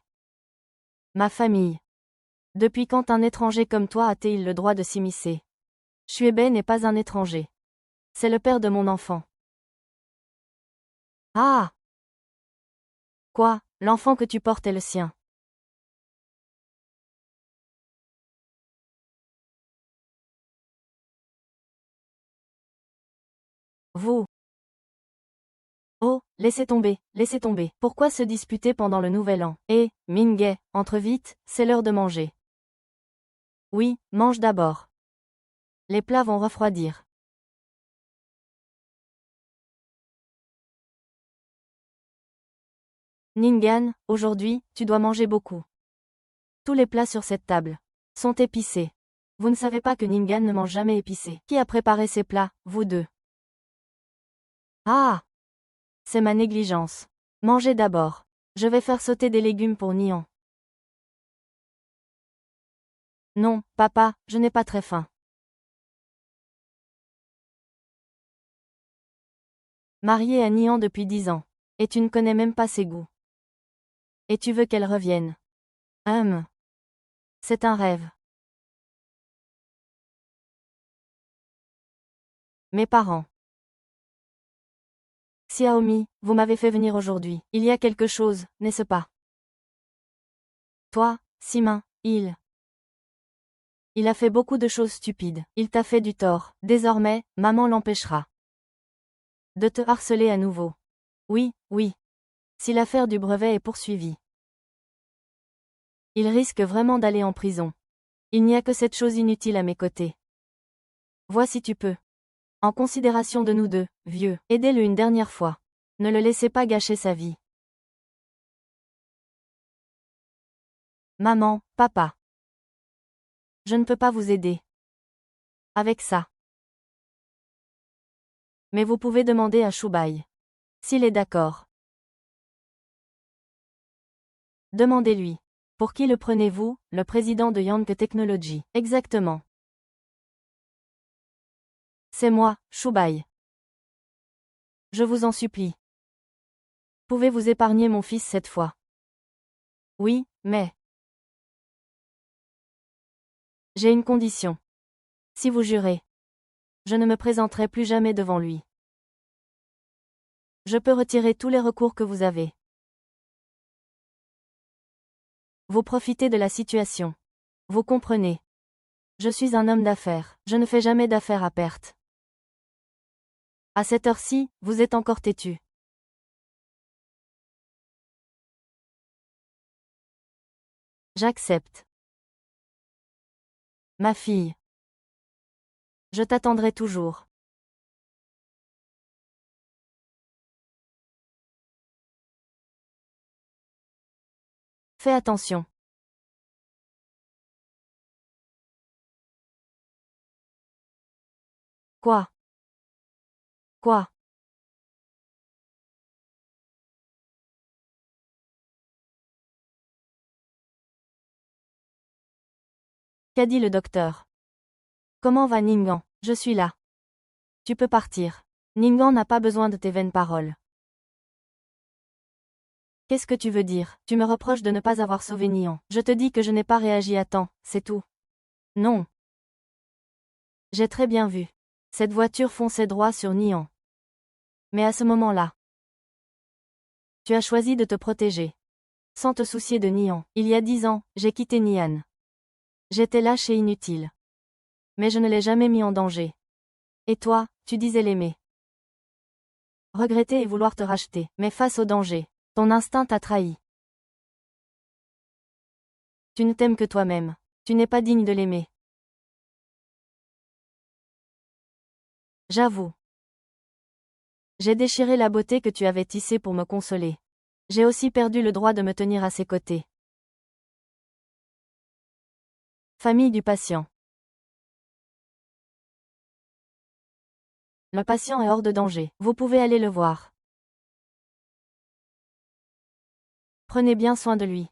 Ma famille. Depuis quand un étranger comme toi a-t-il le droit de s'immiscer? Xuebe n'est pas un étranger. C'est le père de mon enfant. Ah! Quoi, l'enfant que tu portes est le sien. Vous. Oh, laissez tomber, laissez tomber. Pourquoi se disputer pendant le nouvel an? Mingay, entre vite, c'est l'heure de manger. Oui, mange d'abord. Les plats vont refroidir. Ningan, aujourd'hui, tu dois manger beaucoup. Tous les plats sur cette table sont épicés. Vous ne savez pas que Ningan ne mange jamais épicé. Qui a préparé ces plats, vous deux? Ah! C'est ma négligence. Mangez d'abord. Je vais faire sauter des légumes pour Nian. Non, papa, je n'ai pas très faim. Mariée à Nian depuis 10 ans. Et tu ne connais même pas ses goûts. Et tu veux qu'elle revienne. C'est un rêve. Mes parents. Xiaomi, vous m'avez fait venir aujourd'hui. Il y a quelque chose, n'est-ce pas? Toi, Simin, il a fait beaucoup de choses stupides. Il t'a fait du tort. Désormais, maman l'empêchera de te harceler à nouveau. Oui, oui. Si l'affaire du brevet est poursuivie. Il risque vraiment d'aller en prison. Il n'y a que cette chose inutile à mes côtés. Vois si tu peux. En considération de nous deux, vieux, aidez-le une dernière fois. Ne le laissez pas gâcher sa vie. Maman, papa. Je ne peux pas vous aider. Avec ça. Mais vous pouvez demander à Shubai. S'il est d'accord. Demandez-lui. Pour qui le prenez-vous, le président de Yanke Technology? Exactement. C'est moi, Shubai. Je vous en supplie. Pouvez-vous épargner mon fils cette fois? Oui, mais... J'ai une condition. Si vous jurez. Je ne me présenterai plus jamais devant lui. Je peux retirer tous les recours que vous avez. Vous profitez de la situation. Vous comprenez. Je suis un homme d'affaires. Je ne fais jamais d'affaires à perte. À cette heure-ci, vous êtes encore têtu. J'accepte. Ma fille. Je t'attendrai toujours. Fais attention. Quoi? Quoi? Qu'a dit le docteur? Comment va Ningan? Je suis là. Tu peux partir. Ningan n'a pas besoin de tes vaines paroles. Qu'est-ce que tu veux dire? Tu me reproches de ne pas avoir sauvé Nian. Je te dis que je n'ai pas réagi à temps, c'est tout. Non. J'ai très bien vu. Cette voiture fonçait droit sur Nian. Mais à ce moment-là, tu as choisi de te protéger. Sans te soucier de Nian. Il y a 10 ans, j'ai quitté Nian. J'étais lâche et inutile. Mais je ne l'ai jamais mis en danger. Et toi, tu disais l'aimer. Regretter et vouloir te racheter. Mais face au danger, ton instinct t'a trahi. Tu ne t'aimes que toi-même. Tu n'es pas digne de l'aimer. J'avoue. J'ai déchiré la beauté que tu avais tissée pour me consoler. J'ai aussi perdu le droit de me tenir à ses côtés. Famille du patient. Le patient est hors de danger. Vous pouvez aller le voir. Prenez bien soin de lui.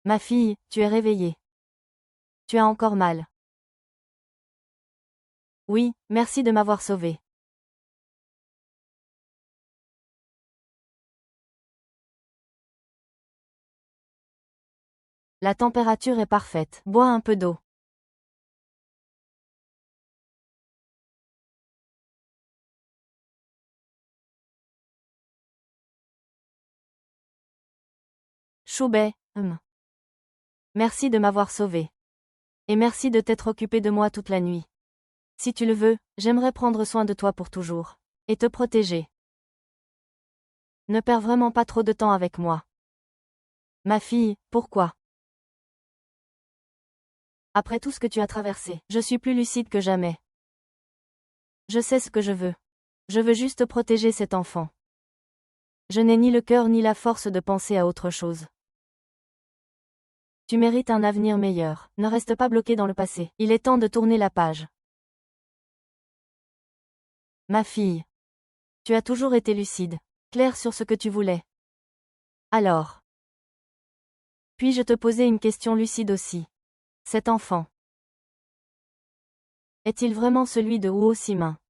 Ma fille, tu es réveillée. Tu as encore mal. Oui, merci de m'avoir sauvée. La température est parfaite. Bois un peu d'eau. Choubet, Merci de m'avoir sauvée. Et merci de t'être occupé de moi toute la nuit. Si tu le veux, j'aimerais prendre soin de toi pour toujours. Et te protéger. Ne perds vraiment pas trop de temps avec moi. Ma fille, pourquoi? Après tout ce que tu as traversé, je suis plus lucide que jamais. Je sais ce que je veux. Je veux juste protéger cet enfant. Je n'ai ni le cœur ni la force de penser à autre chose. Tu mérites un avenir meilleur. Ne reste pas bloqué dans le passé. Il est temps de tourner la page. Ma fille. Tu as toujours été lucide. Claire sur ce que tu voulais. Alors. Puis-je te poser une question lucide aussi? Cet enfant. Est-il vraiment celui de Huo Simin?